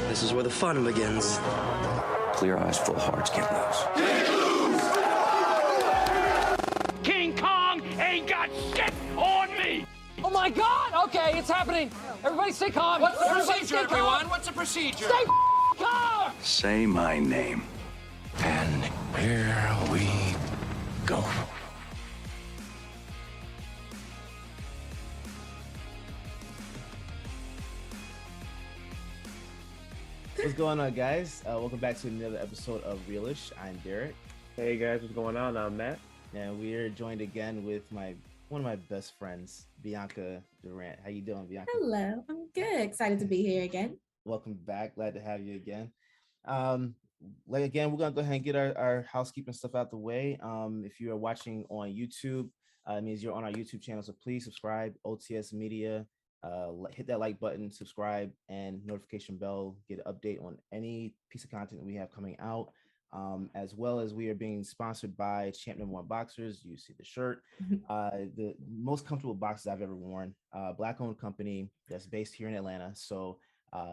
This is where the fun begins. Clear eyes, full hearts, can't lose. King Kong ain't got shit on me! Oh my God! Okay, it's happening. Everybody stay calm. What's the Everybody procedure, stay calm. everyone? What's the procedure? Stay calm! Say my name. And here we go. What's going on, guys? Welcome back to another episode of Realish. I'm Derrick. Hey guys, what's going on? I'm Matt. And we are joined again with one of my best friends, Bianca Durant. How you doing, Bianca? Hello, I'm good. Excited to be here again. Welcome back. Glad to have you again. We're gonna go ahead and get our housekeeping stuff out the way. If you are watching on YouTube, it means you're on our YouTube channel. So please subscribe, OTS Media. Hit that like button, subscribe, and notification bell. Get an update on any piece of content that we have coming out. As well as we are being sponsored by Champ No. 1 Boxers. You see the shirt, the most comfortable boxes I've ever worn. Black-owned company that's based here in Atlanta. So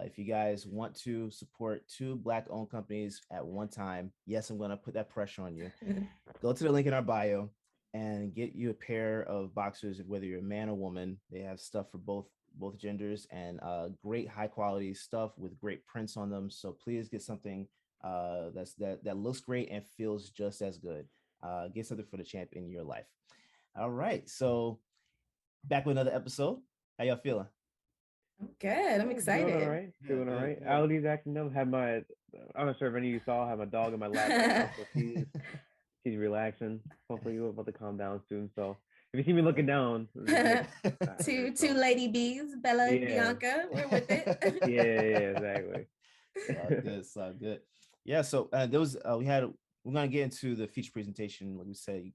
if you guys want to support two Black-owned companies at one time, yes, I'm going to put that pressure on you. Go to the link in our bio and get you a pair of boxers, whether you're a man or woman. They have stuff for both genders and great high quality stuff with great prints on them. So please get something that looks great and feels just as good. Get something for the champ in your life. All right, so back with another episode. How y'all feeling? I'm good. I'm excited. Doing all right. Ali's acting up. I'm not sure if any of you saw. I have my dog in my lap right now, so she's relaxing. Hopefully you're about to calm down soon. So if you see me looking down, two lady bees, Bella and Bianca, we're with it. yeah, exactly. So good. Yeah, so we're gonna get into the feature presentation, like we said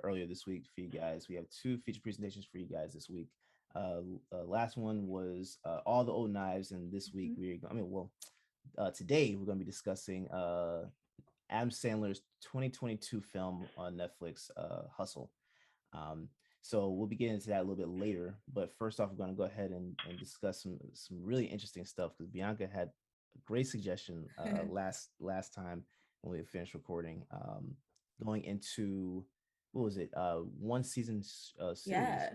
earlier this week for you guys. We have two feature presentations for you guys this week. Last one was all the old knives, and this week today we're gonna be discussing Adam Sandler's 2022 film on Netflix, Hustle. So we'll be getting into that a little bit later. But first off, we're going to go ahead and discuss some really interesting stuff, because Bianca had a great suggestion last time when we finished recording, going into, what was it? One season series,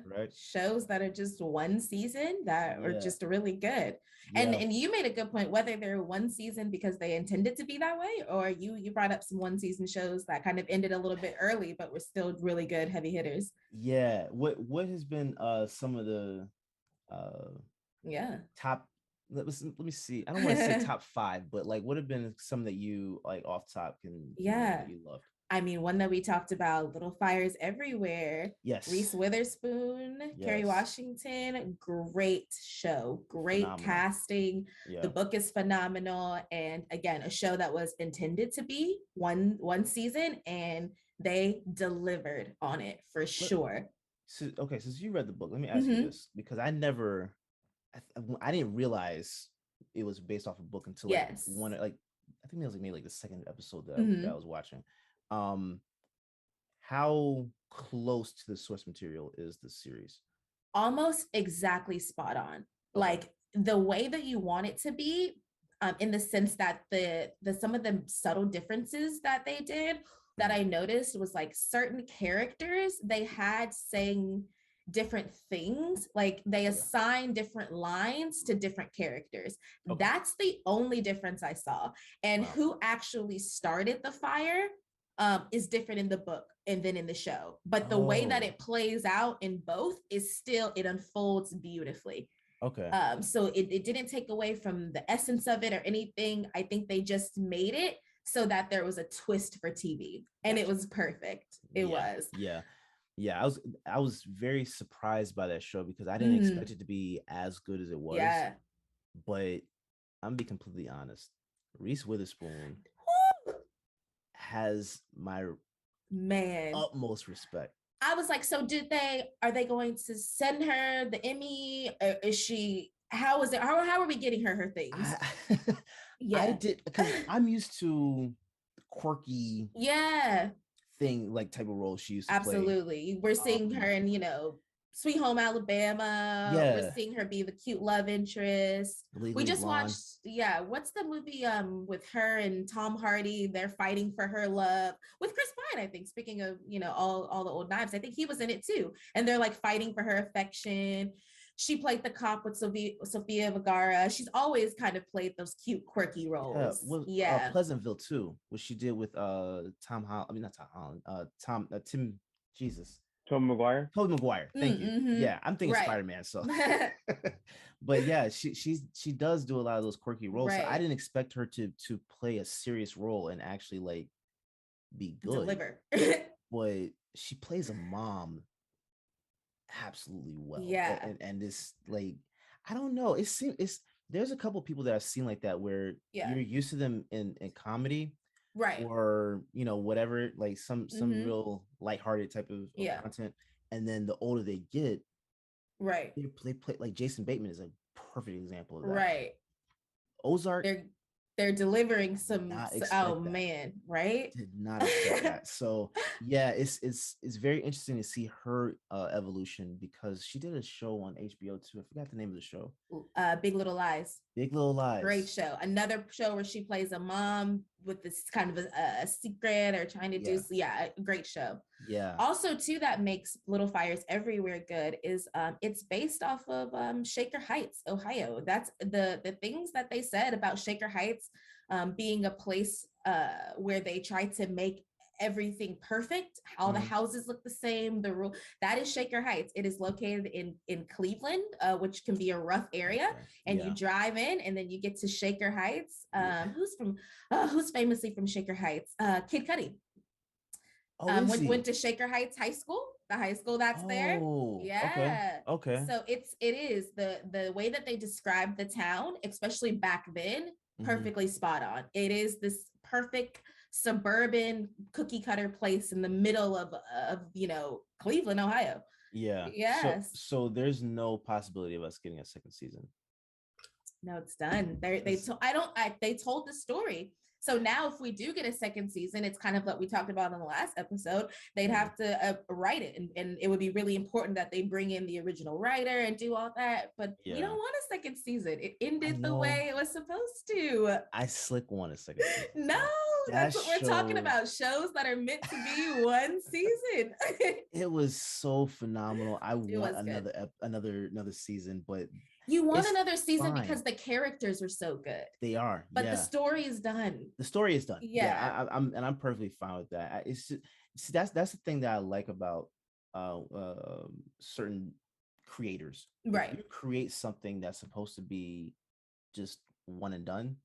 right? Shows that are just one season that are just really good. And you made a good point, whether they're one season because they intended to be that way, or you brought up some one season shows that kind of ended a little bit early, but were still really good heavy hitters. Yeah. What has been some of the top, let me see. I don't want to say top 5, but like what have been some that you like off top that you loved? I mean, one that we talked about, Little Fires Everywhere. Yes. Reese Witherspoon, Kerry Washington, great show, great casting. Yeah. The book is phenomenal. And again, a show that was intended to be one season, and they delivered on it for sure. So, okay, since you read the book, let me ask you this, because I didn't realize it was based off a book until I think it was maybe the second episode that I was watching. How close to the source material is the series? Almost exactly spot on. Okay. Like the way that you want it to be, in the sense that the some of the subtle differences that they did that I noticed was like certain characters they had saying different things, like they assign different lines to different characters. Okay. That's the only difference I saw. And who actually started the fire is different in the book and then in the show. But the way that it plays out in both is still, it unfolds beautifully. Okay. So it didn't take away from the essence of it or anything. I think they just made it so that there was a twist for TV, and it was perfect. It was. Yeah. Yeah, I was very surprised by that show because I didn't expect it to be as good as it was. Yeah. But I'm gonna be completely honest. Reese Witherspoon has my utmost respect. I was like, so are they going to send her the Emmy? Or is she, how are we getting her things? I did, because I'm used to quirky thing, like type of role she used to play. Absolutely. We're seeing her in, Sweet Home Alabama. We're Yeah. seeing her be the cute love interest. We Legally just Blonde. watched, yeah, what's the movie with her and Tom Hardy? They're fighting for her love with Chris Pine, I think. Speaking of, all the old knives, I think he was in it too. And they're like fighting for her affection. She played the cop with Sofia Vergara. She's always kind of played those cute, quirky Yeah, roles. well, Yeah. Pleasantville too, what she did with Tom Holland. I mean, not Tom Holland. Tim. Jesus. Tom McGuire. Tobey Maguire. Thank you. Mm-hmm. Yeah, I'm thinking Right. Spider-Man. So, but yeah, she does do a lot of those quirky roles. So I Right. didn't expect her to play a serious role and actually like be good. Deliver. But she plays a mom absolutely well. Yeah. And this, like, I don't know. It's there's a couple people that I've seen like that where Yeah. you're used to them in comedy, Right. or whatever, like some Mhm. real lighthearted type of Yeah. content. And then the older they get, Right. they play like Jason Bateman is a perfect example of that. Right. Ozark, They're delivering some. not expect Oh that. man, right? did not expect that. So yeah, it's very interesting to see her evolution, because she did a show on HBO too. I forgot the name of the show. Big Little Lies. Big Little Lies. Great show. Another show where she plays a mom with this kind of a secret or trying to do. Yeah, a great show. Yeah. Also, too, that makes Little Fires Everywhere good is it's based off of Shaker Heights, Ohio. That's the things that they said about Shaker Heights being a place where they try to make everything perfect, all the houses look the same, the rule that is Shaker Heights. It is located in Cleveland, which can be a rough area. Okay. And you drive in and then you get to Shaker Heights. Who's famously from Shaker Heights? Kid Cudi. Went to Shaker Heights High School, the high school that's there. Yeah. Okay. So it is the way that they describe the town, especially back then, perfectly spot on. It is this perfect suburban cookie cutter place in the middle of Cleveland, Ohio. Yeah. Yes. So there's no possibility of us getting a second season. No, it's done. They told the story. So now if we do get a second season, it's kind of what we talked about in the last episode. They'd have to write it, and it would be really important that they bring in the original writer and do all that. But we don't want a second season. It ended the way it was supposed to. I slick want a second season. No, that's what we're talking about. Shows that are meant to be one season. It was so phenomenal. I want another season, but you want another season because the characters are so good. They are, but the story is done. The story is done. Yeah, I'm perfectly fine with that. That's the thing that I like about certain creators. Right. If you create something that's supposed to be just one and done.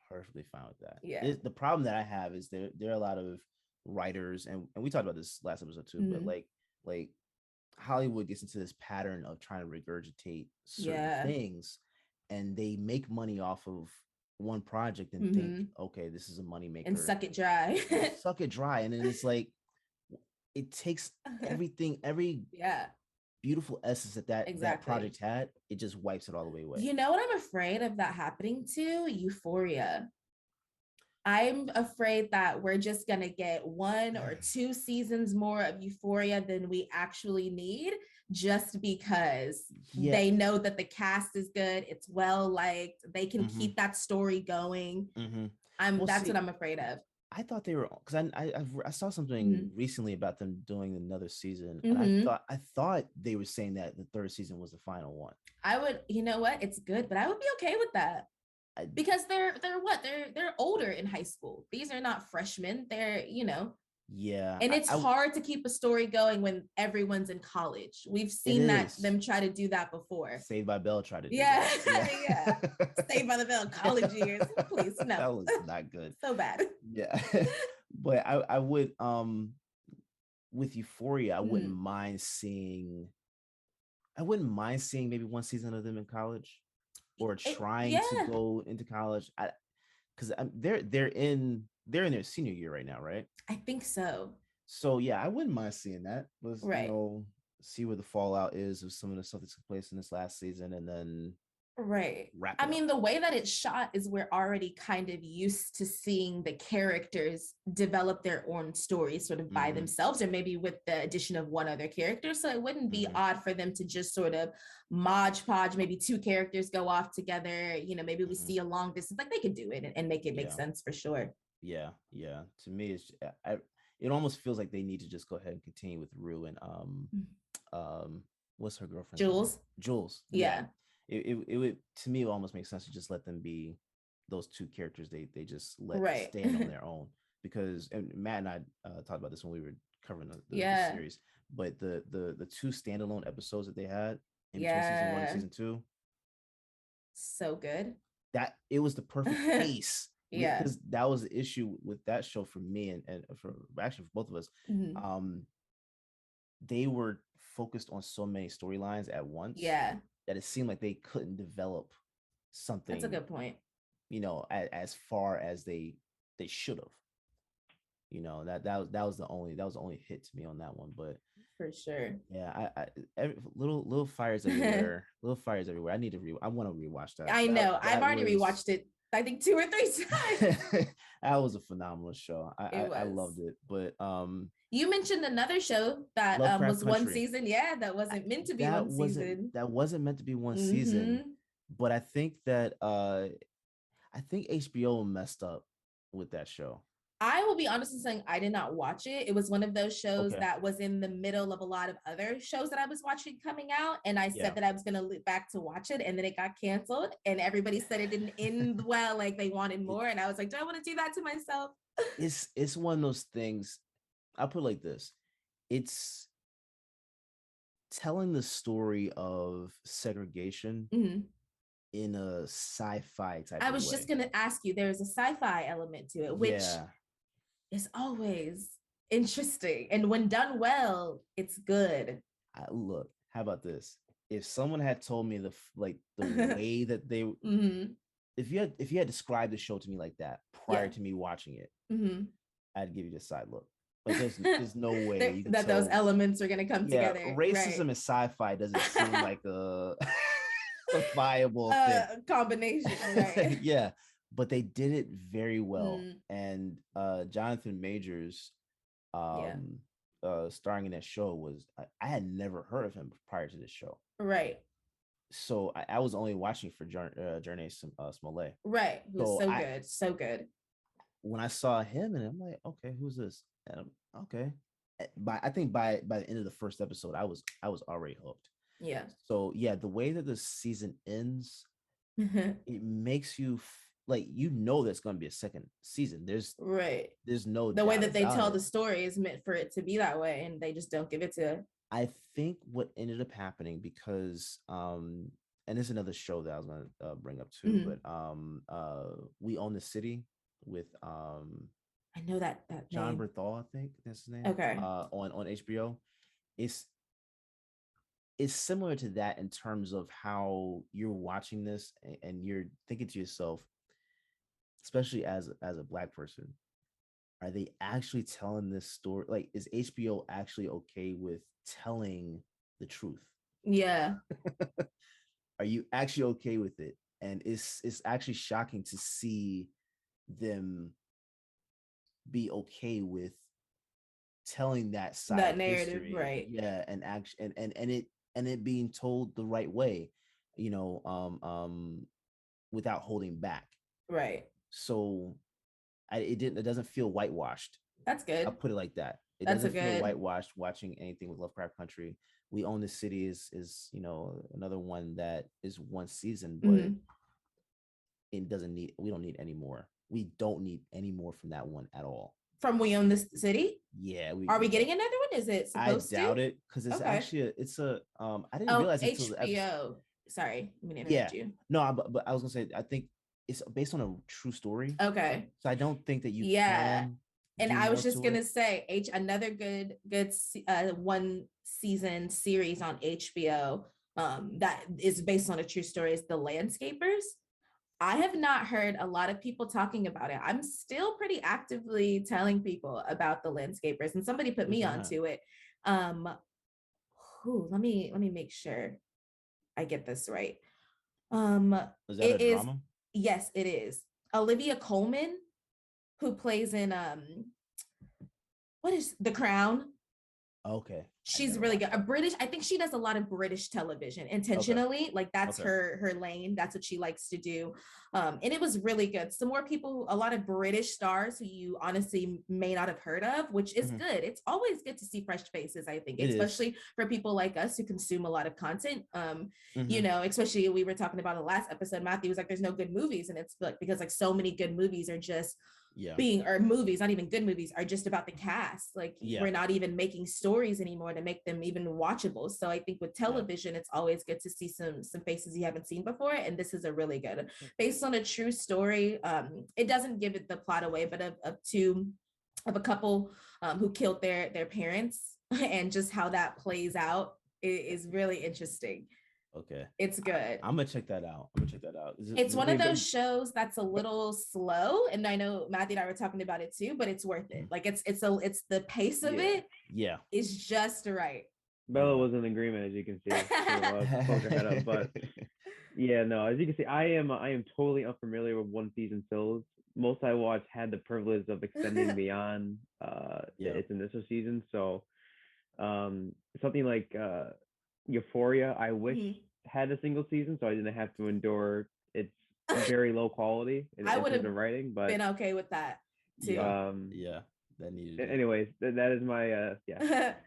Perfectly fine with that. Yeah. The problem that I have is there are a lot of writers, and we talked about this last episode too, but like Hollywood gets into this pattern of trying to regurgitate certain things, and they make money off of one project and think, okay, this is a money maker, and suck it dry. Suck it dry. And then it's like it takes everything, every beautiful essence that project had, it just wipes it all the way away. You know what I'm afraid of that happening to? Euphoria. I'm afraid that we're just going to get 1 or 2 seasons more of Euphoria than we actually need, just because they know that the cast is good. It's well liked. They can keep that story going. That's what I'm afraid of. I thought they were, because I saw something recently about them doing another season, and I thought they were saying that the 3rd season was the final one. I would, you know what? It's good, but I would be okay with that. Because they're older in high school. These are not freshmen. They're, Yeah. And it's hard to keep a story going when everyone's in college. We've seen them try to do that before. Saved by Bell tried to do that. Yeah. Saved by the Bell college years. Please, no. That was not good. So bad. Yeah. But I would with Euphoria, I wouldn't mind seeing maybe one season of them in college, or trying to go into college. Because they're in their senior year right now, right? I think so. So yeah, I wouldn't mind seeing that. Let's see where the fallout is of some of the stuff that took place in this last season, and then Right. wrap I it mean, up. the way that it's shot is we're already kind of used to seeing the characters develop their own stories sort of by Mhm. themselves, or maybe with the addition of one other character. So it wouldn't be Mhm. odd for them to just sort of modge podge, maybe two characters go off together, maybe we Mhm. see a long distance, like they could do it and make it make Yeah. sense for sure. Yeah, yeah. To me, it almost feels like they need to just go ahead and continue with Rue and what's her girlfriend's name? Jules. Jules. Yeah. Yeah. It would, to me, it almost makes sense to just let them be those two characters. They just let Right. stand on their own, because and Matt and I talked about this when we were covering the Yeah. series. But the two standalone episodes that they had in between season 1 and Yeah. season 2, So good. that it was the perfect pace. Yeah. Because that was the issue with that show for me, and for actually for both of us. Mhm. They were focused on so many storylines at once Yeah. that it seemed like they couldn't develop something, That's a good point. as far as they should have. That was the only hit to me on that one. But For sure. yeah, little fires everywhere. Little fires everywhere. I want to rewatch that. I know. I've That already was rewatched it, I think 2 or 3 times. that was a phenomenal show. I It loved was. it. But You mentioned another show that Lovecraft was one Country. season. Yeah, that wasn't meant to be one season. That wasn't meant to be one season. Mhm. But I think that I think HBO messed up with that show. I will be honest in saying I did not watch it. It was one of those shows Okay. that was in the middle of a lot of other shows that I was watching coming out. And I Yeah. said that I was going to look back to watch it. And then it got canceled. And everybody said it didn't end well, like they wanted more. And I was like, do I want to do that to myself? It's one of those things. I'll put it like this. It's telling the story of segregation Mhm. in a sci-fi type I of was way. just going to ask you, there's a sci-fi element to it, which Yeah. is always interesting. And when done well, it's good. Look, how about this? If someone had told me the way that they Mhm. if you had described the show to me like that prior Yeah. to me watching it, Mhm. I'd give you the side look. Like there's no way There- you can that those tell. elements are going to come Yeah, together. racism Right. and sci-fi doesn't seem like a viable thing. Combination, right? Yeah, but they did it very well. Mm. And Jonathan Majors, Yeah. starring in that show, was I had never heard of him prior to this show. Right. So I was only watching for Journey Smollett. Right. It was so I- good. So good. When I saw him, and I'm like, okay, who's this? And okay. I think by the end of the first episode, I was already hooked. Yeah. So yeah, the way that the season ends, it makes you like there's going to be a second season. Right. There's no The way doubt that they about tell it. the story is meant for it to be that way, and they just don't give it to. I think what ended up happening, because and this is another show that I was going to bring up too, Mhm. but We Own the City with I know that John name. Berthal, I think that's his name. Okay. On HBO. It's similar to that in terms of how you're watching this and you're thinking to yourself, especially as a Black person, are they actually telling this story? Like, is HBO actually okay with telling the truth? Yeah. Are you actually okay with it? And it's actually shocking to see them be okay with telling that side That of narrative, history. right. Yeah, and action and it being told the right way, without holding back. Right. So it doesn't feel whitewashed. That's good. I'll put it like that. It That's a doesn't feel good- whitewashed watching anything with Lovecraft Country. We Own the City is another one that is one season, but Mhm. we don't need any more. We don't need any more from that one at all. From We Own This City? Yeah, Are we getting another one? Is it I supposed to? doubt it, because it's Okay. actually I didn't Oh, realize it until the episode. HBO. Sorry, I'm gonna Yeah, interrupt you. no, but I was gonna say I think it's based on a true story, Okay. so I don't think that you Yeah. can. And do I was more just to gonna it. say, another good one season series on HBO that is based on a true story is The Landscapers. I have not heard a lot of people talking about it. I'm still pretty actively telling people about The Landscapers, and somebody put Who's me that? onto it. Let me make sure I get this right. Is that a It is, drama? yes, it is. Olivia Colman, who plays in what is The Crown? Okay. I She's never really watched good. A that. British, I think she does a lot of British television intentionally. Like that's Okay. her lane. That's what she likes to do. And it was really good. Some more people, a lot of British stars who you honestly may not have heard of, which is Mhm. good. It's always good to see fresh faces, I think, It is. especially for people like us who consume a lot of content. You Mhm. know, especially we were talking about in the last episode, Matthew was like, there's no good movies. And it's like because like so many good movies are just Yeah. or movies, not even good movies, are just about the cast. Like Yeah. we're not even making stories anymore to make them even watchable. So I think with television, it's always good to see some faces you haven't seen before. And this is a really good, based on a true story. It doesn't give it the plot away, but of a couple who killed their parents and just how that plays out is really interesting. Okay. It's good. I'm gonna check that out. It's one of those shows that's a little slow, and I know Matthew and I were talking about it too, but it's worth it. Like it's the pace of it Yeah. is just right. Bella was in agreement, as you can see. Poke her head up, but yeah, no, as you can see, I am totally unfamiliar with one season shows. Most I watched had the privilege of extending beyond its initial season. So something like Euphoria, I wish had a single season, so I didn't have to endure its very low quality in I would terms have of writing. But been okay with that too. Yeah. That needed it. Anyways, that is my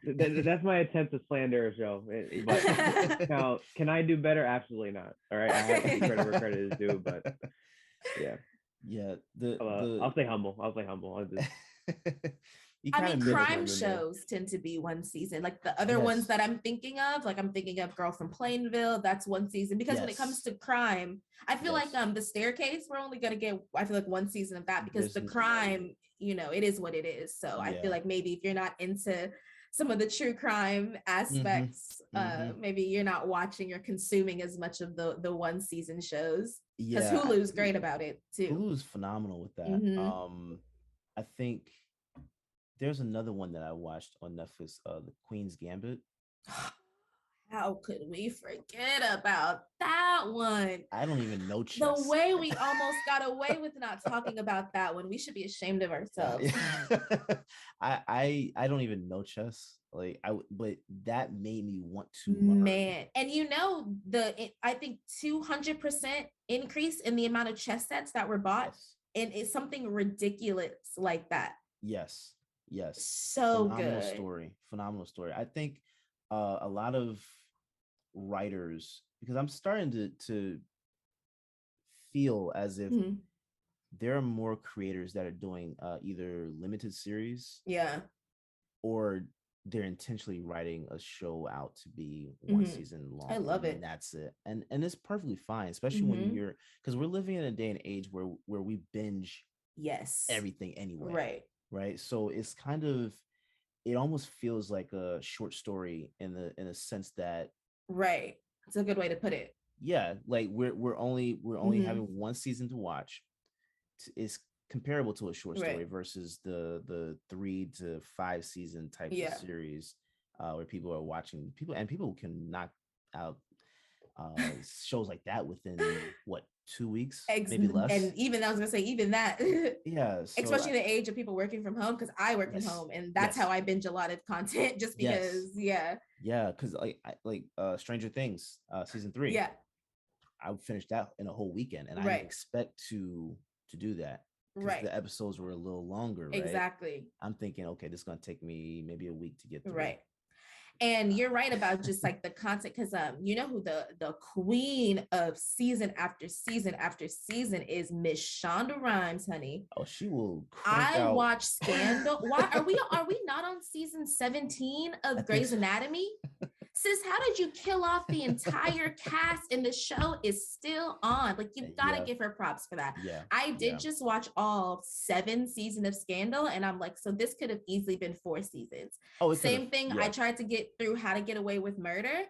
that's my attempt to slander a show. But now, can I do better? Absolutely not. All right, I have to give credit where credit is due. But yeah, I'll stay humble. I'll just I mean, crime shows tend to be one season. Like the other ones that I'm thinking of, like I'm thinking of Girl from Plainville, that's one season. Because when it comes to crime, I feel like The Staircase, we're only gonna get, I feel like one season of that because the crime, you know, it is what it is. So I feel like maybe if you're not into some of the true crime aspects, maybe you're not watching or consuming as much of the one season shows. Because Hulu's great about it too. Hulu's phenomenal with that. I think there's another one that I watched on Netflix, The Queen's Gambit. How could we forget about that one? I don't even know chess. The way we almost got away with not talking about that one. We should be ashamed of ourselves. I don't even know chess. But that made me want to learn. Man, and you know I think 200% increase in the amount of chess sets that were bought, and it's something ridiculous like that. Yes. So phenomenal story. I think a lot of writers, because I'm starting to feel as if there are more creators that are doing either limited series, or they're intentionally writing a show out to be one season long. I love it. And that's it. And it's perfectly fine, especially when because we're living in a day and age where we binge everything anyway. Right. So it's kind of, it almost feels like a short story in a sense that it's a good way to put it. Like we're only having one season to watch. It's comparable to a short story versus the 3 to 5 season type of series where people are watching, people can knock out shows like that within 2 weeks, maybe less. And even I was gonna say even that, so especially the age of people working from home, because I work from home, and that's how I binge a lot of content, just because. Because like Stranger Things season 3, I finished that in a whole weekend, and I didn't expect to do that. The episodes were a little longer. Exactly. I'm thinking, okay, this is gonna take me maybe a week to get through. And you're right about just like the content, because you know who the queen of season after season after season is, Miss Shonda Rhimes, honey. Oh, she will. Watch Scandal. Why are we not on season 17 of Grey's Anatomy? Sis, how did you kill off the entire cast and the show is still on? Like, you've got to give her props for that. I did just watch all 7 seasons of Scandal, and I'm like, so this could have easily been 4 seasons. Same thing. I tried to get through How to Get Away with Murder.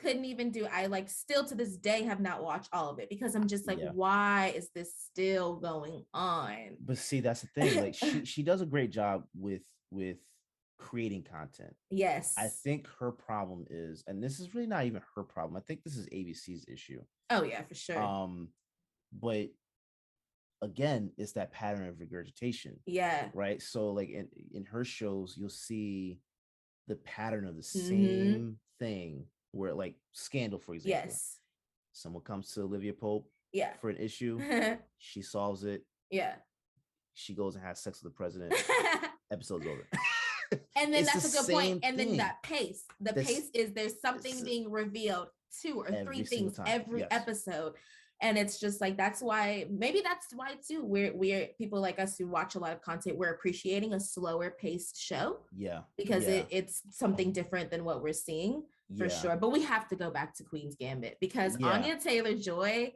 Couldn't even do. I like still to this day have not watched all of it, because I'm just like, why is this still going on? But see, that's the thing. Like she does a great job with creating content. Yes. I think her problem is, and this is really not even her problem, I think this is ABC's issue. Oh yeah, for sure. But again, it's that pattern of regurgitation, Yeah. right? So like in her shows, you'll see the pattern of the Mm-hmm. same thing where like Scandal, for example. Yes. Someone comes to Olivia Pope Yeah. for an issue, she solves it, Yeah. she goes and has sex with the president, episode's over. And then It's that's the a good point. same And then thing. that pace, the This- pace is there's something being revealed, 2 or 3 every single things time. every Yes. episode. And it's just like, that's why too, we're people like us who watch a lot of content, we're appreciating a slower paced show. Yeah. Because yeah. it's something different than what we're seeing for sure. But we have to go back to Queen's Gambit because Anya Taylor-Joy,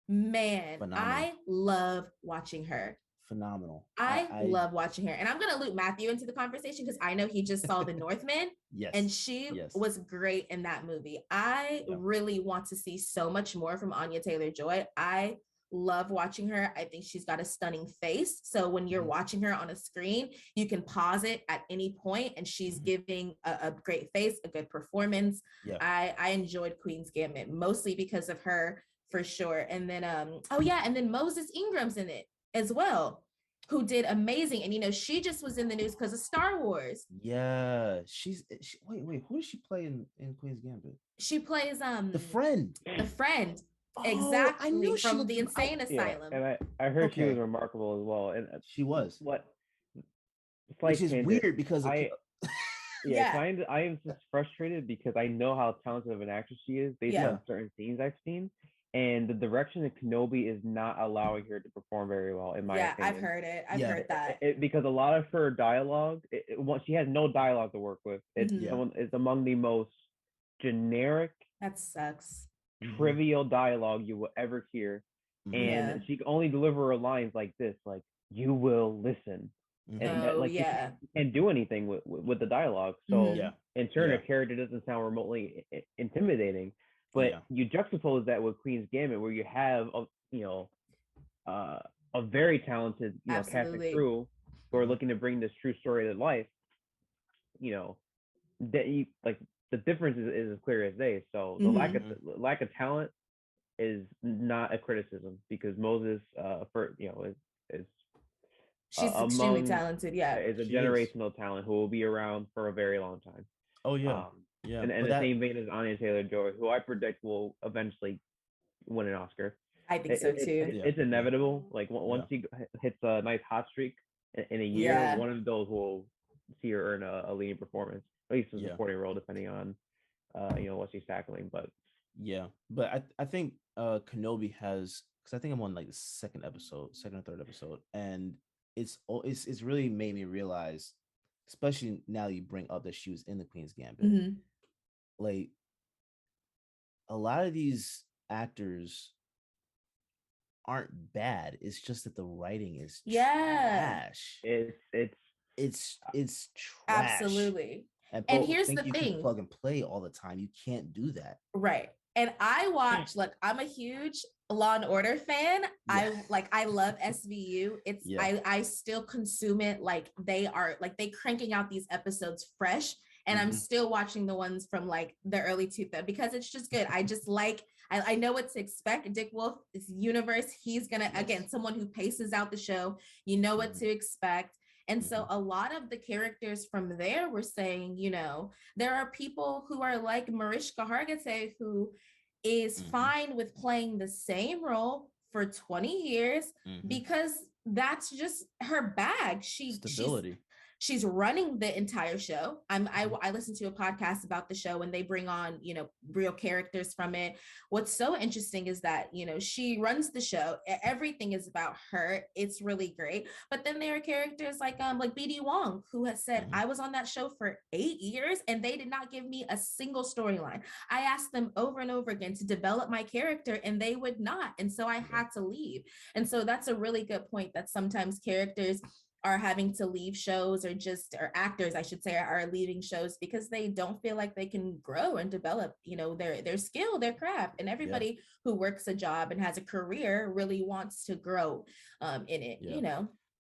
man, Phenomenal. I love watching her. Phenomenal. I love watching her. And I'm going to loop Matthew into the conversation because I know he just saw The Northman. Yes. And she was great in that movie. I really want to see so much more from Anya Taylor-Joy. I love watching her. I think she's got a stunning face. So when you're watching her on a screen, you can pause it at any point and she's giving a great face, a good performance. Yeah. I enjoyed Queen's Gambit mostly because of her for sure. And then, and then Moses Ingram's in it as well, who did amazing. And, you know, she just was in the news because of Star Wars. Yeah. Wait, who does she play in Queen's Gambit? She plays the friend. The friend. Oh, exactly. I knew from the insane asylum. And I heard she was remarkable as well. And she was. Which is weird because I am just frustrated because I know how talented of an actress she is based on certain scenes I've seen. And the direction of Kenobi is not allowing her to perform very well, in my opinion. I've heard it. I've heard that. Because a lot of her dialogue, she has no dialogue to work with. It's among the most generic, that sucks, trivial dialogue you will ever hear. And she can only deliver her lines like this, like, you will listen. And she can't do anything with the dialogue. So in turn, her character doesn't sound remotely intimidating. But you juxtapose that with Queen's Gambit, where you have a very talented cast and crew who are looking to bring this true story to life. That the difference is as clear as day. So the lack of talent is not a criticism because Moses, is she's extremely talented. Yeah, is a generational talent who will be around for a very long time. Oh yeah. And the same vein as Anya Taylor-Joy, who I predict will eventually win an Oscar. I think so too. It's inevitable. Like once she hits a nice hot streak in a year, one of those will see her earn a leading performance, at least a supporting role, depending on what she's tackling. But I think Kenobi has, because I think I'm on like the second or third episode, and it's really made me realize, especially now you bring up that she was in the Queen's Gambit. Like a lot of these actors aren't bad. It's just that the writing is trash. It's trash. Absolutely. And here's the thing: can plug and play all the time. You can't do that. Right. And I watch. Look, I'm a huge Law and Order fan. I love SVU. It's I still consume it like they cranking out these episodes fresh. And I'm still watching the ones from like the early 2000s because it's just good. I just I know what to expect. Dick Wolf's universe, he's gonna, again, someone who paces out the show. You know what to expect. And so a lot of the characters from there were saying, there are people who are like Mariska Hargitay, who is fine with playing the same role for 20 years because that's just her bag. She's running the entire show. I listened to a podcast about the show and they bring on, real characters from it. What's so interesting is that, she runs the show. Everything is about her. It's really great. But then there are characters like BD Wong, who has said, I was on that show for 8 years and they did not give me a single storyline. I asked them over and over again to develop my character and they would not. And so I had to leave. And so that's a really good point, that sometimes characters are having to leave shows, or actors, I should say, are leaving shows because they don't feel like they can grow and develop, their skill, their craft. And everybody who works a job and has a career really wants to grow in it,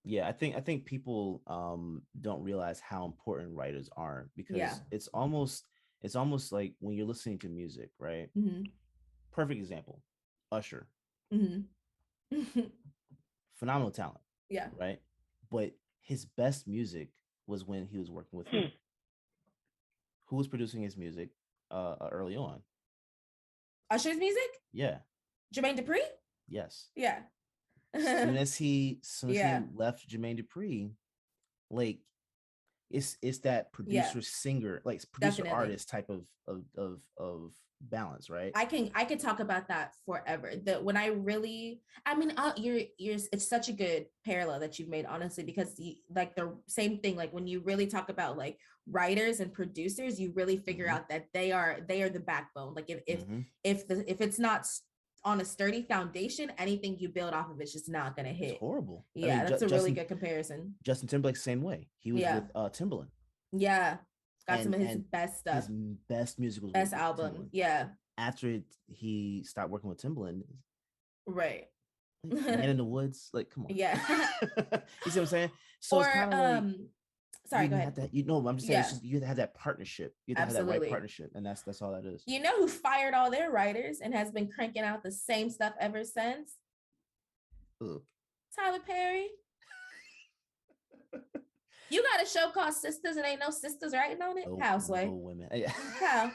Yeah, I think people don't realize how important writers are, because it's almost like when you're listening to music, right? Perfect example. Usher, Mhm. phenomenal talent, Yeah. right? But his best music was when he was working with who was producing his music early on. Usher's music? Yeah, Jermaine Dupri? yes. Yeah. Soon as he Yeah. left Jermaine Dupri, like it's that Yeah. producer singer, like producer Definitely. artist type of balance, right? I could talk about that forever. That when I really, I mean, you're it's such a good parallel that you've made, honestly, because like the same thing, like when you really talk about like writers and producers, you really figure Mhm. out that they are the backbone. Like Mhm. if it's not on a sturdy foundation, anything you build off of it's just not gonna It's hit. horrible. I Yeah, mean, that's a really good comparison. Justin Timberlake, same way. He was Yeah, with Timbaland, yeah, got some of his and best stuff, his best music was best with album. Timbaland. Yeah, After he stopped working with Timbaland, right. like, Man in the Woods, like, come on. Yeah. You see what I'm saying? So it's Or kind of like sorry, go have ahead. that. I'm just saying, it's Yeah, just you have to have that partnership. You have to have that right absolutely. partnership, and that's all that is. You know who fired all their writers and has been cranking out the same stuff ever since? Ugh. Tyler Perry. You got a show called Sisters and ain't no sisters writing on it? No, How, no Sway? women. How?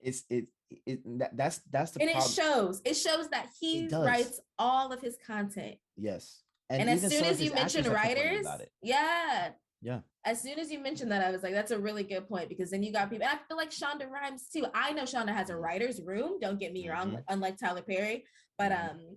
It's that's the And it problem. shows. It shows that It he does. writes all of his content. Yes, and And as even soon some of as his you mention actors are complaining writers, about it. yeah, Yeah. as soon as you mentioned that, I was like, that's a really good point because then you got people. And I feel like Shonda Rhimes too. I know Shonda has a writer's room. Don't get me wrong, Mhm. unlike Tyler Perry, but Mhm.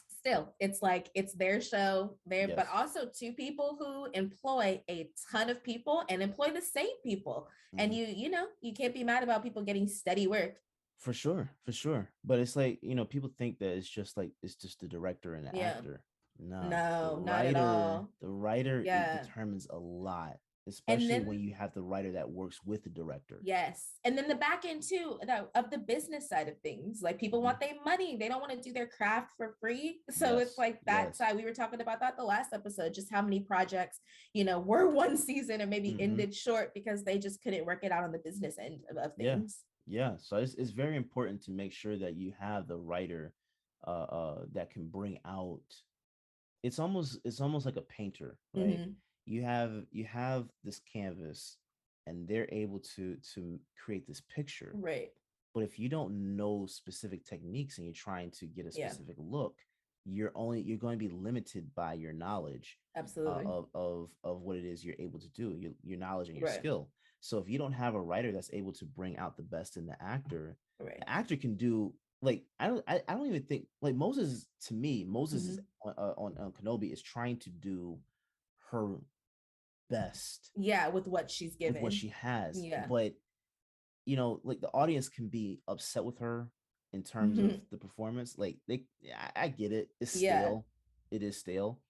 still, it's like it's their show there, but Yes. also two people who employ a ton of people and employ the same people. And Mhm. you can't be mad about people getting steady work. For sure, for sure. But it's like, people think that it's just the director and the Yeah. actor. Nah, No, not at all. the writer, it Yeah. determines a lot, And especially when then you have the writer that works with the director. yes. And then the back end too of the business side of things. Like people Mhm. want their money. They don't want to do their craft for free. So it's Yes, like that yes. side. We were talking about that the last episode, just how many projects, were one season and maybe Mhm. ended short because they just couldn't work it out on the business end of Yeah, things. yeah. So it's very important to make sure that you have the writer that can bring out. It's almost like a painter, right? Mhm. You have this canvas, and they're able to create this picture. Right. But if you don't know specific techniques and you're trying to get a Yeah, specific look, you're going to be limited by your knowledge absolutely. of what it is you're able to do, your knowledge and your Right. skill. So if you don't have a writer that's able to bring out the best in Right. the actor can do, like, I don't even think, like, Moses, to me, Moses is Mhm. on Kenobi is trying to do her best Yeah, with what she's with what given. she has, Yeah. but like, the audience can be upset with her in terms of Mhm. the performance. Like, I get it. It's Yeah. stale. It is stale,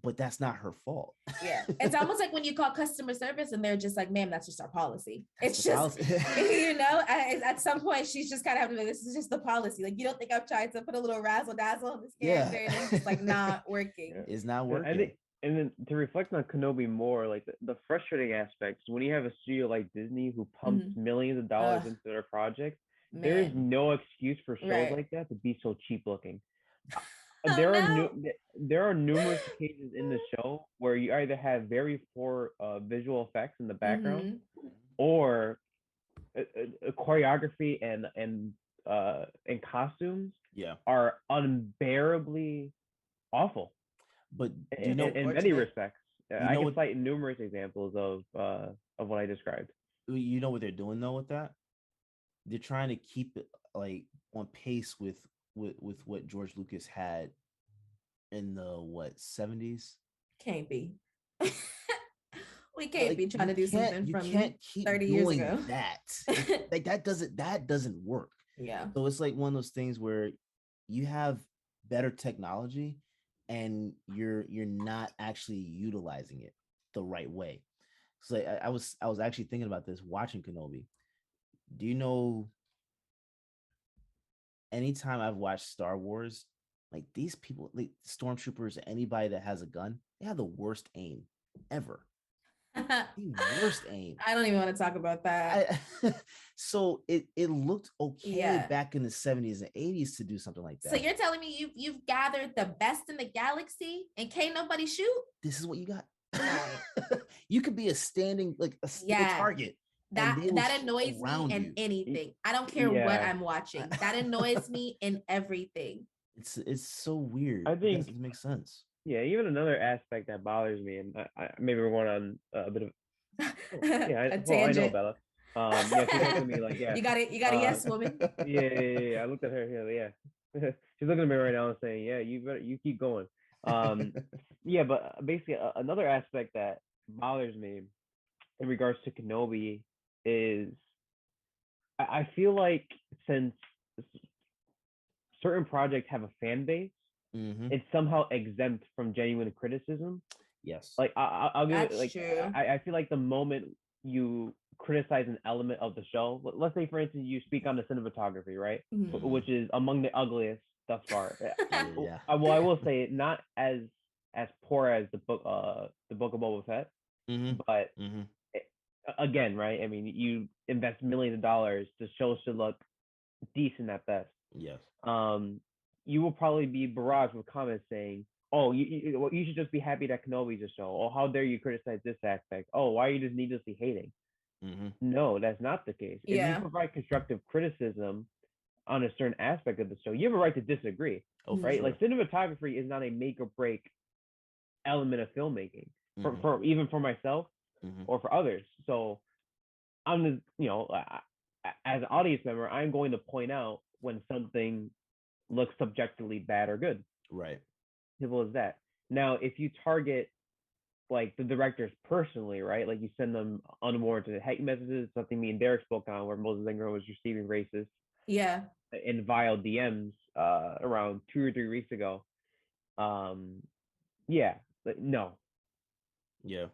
but that's not her fault. Yeah. It's almost like when you call customer service and they're just like, ma'am, that's just our policy. That's It's the just, policy. at some point, she's just kind of have to be like, this is just the policy. Like, you don't think I'm trying to put a little razzle dazzle on this Yeah. character and it's just like not working. Yeah. It's not I working. think, and then to reflect on Kenobi more, like the frustrating aspects when you have a studio like Disney who pumps Mhm. millions of dollars Ugh, into their projects, there is man. no excuse for shows Right. like that to be so cheap looking. Oh no. There are numerous occasions in the show where you either have very poor visual effects in the background Mhm. or choreography and costumes Yeah. are unbearably awful But do you in, know in many respects. you I know can what cite numerous examples of what I described. what they're doing though with that? They're trying to keep it, like, on pace with what George Lucas had in the what 70s. Can't be. We can't Like, be trying to do something you from can't keep 30 years doing ago. that. Like, that doesn't work. Yeah. So it's like one of those things where you have better technology and you're not actually utilizing it the right way. So, like, I was actually thinking about this watching Kenobi. Do you know, anytime I've watched Star Wars, like, these people, like stormtroopers, anybody that has a gun, they have the worst aim ever. The worst aim. I don't even want to talk about that. So it looked okay Yeah. back in the 70s and 80s to do something like that. So you're telling me you've gathered the best in the galaxy and can't nobody shoot? This is what you got. Right. You could be a standing like a still Yeah. target. That and they will that shoot annoys me around in you. anything. I don't care what Yeah. I'm watching. That annoys me in everything. It's so weird. I It think- doesn't make sense. Yeah, even another aspect that bothers me, and maybe we're going on a bit of yeah. A I know tangent. Bella. Yeah, she looked at me like, yeah. You got it. You got a yes, woman. Yeah. I looked at her. Yeah. She's looking at me right now and saying, "Yeah, you keep going." Yeah, but basically another aspect that bothers me in regards to Kenobi is I feel like since certain projects have a fan base, Mhm. it's somehow exempt from genuine criticism. Yes. Like I'll give it That's like true. I feel like the moment you criticize an element of the show, let's say for instance you speak on the cinematography, right, Mhm. which is among the ugliest thus far. Yeah. Well, I will say not as poor as the book of Boba Fett, Mhm. but Mhm. again, right? I mean, you invest millions of dollars, the show should look decent at best. Yes. You will probably be barraged with comments saying, "Oh, you should just be happy that Kenobi's a show. Oh, how dare you criticize this aspect? Oh, why are you just needlessly hating?" Mhm. No, that's not the case. If Yeah. you provide constructive criticism on a certain aspect of the show, you have a right to disagree, Oh, for right? sure. Like cinematography is not a make or break element of filmmaking Mhm. for even for myself Mhm. or for others. So I'm the as an audience member, I'm going to point out when something looks subjectively bad or good. Right. Simple as that. Now, if you target like the directors personally, right? Like you send them unwarranted hate messages, something me and Derek spoke on, where Moses Ingram was receiving racist Yeah. and vile DMs around 2 or 3 weeks ago. Yeah, no, Yeah.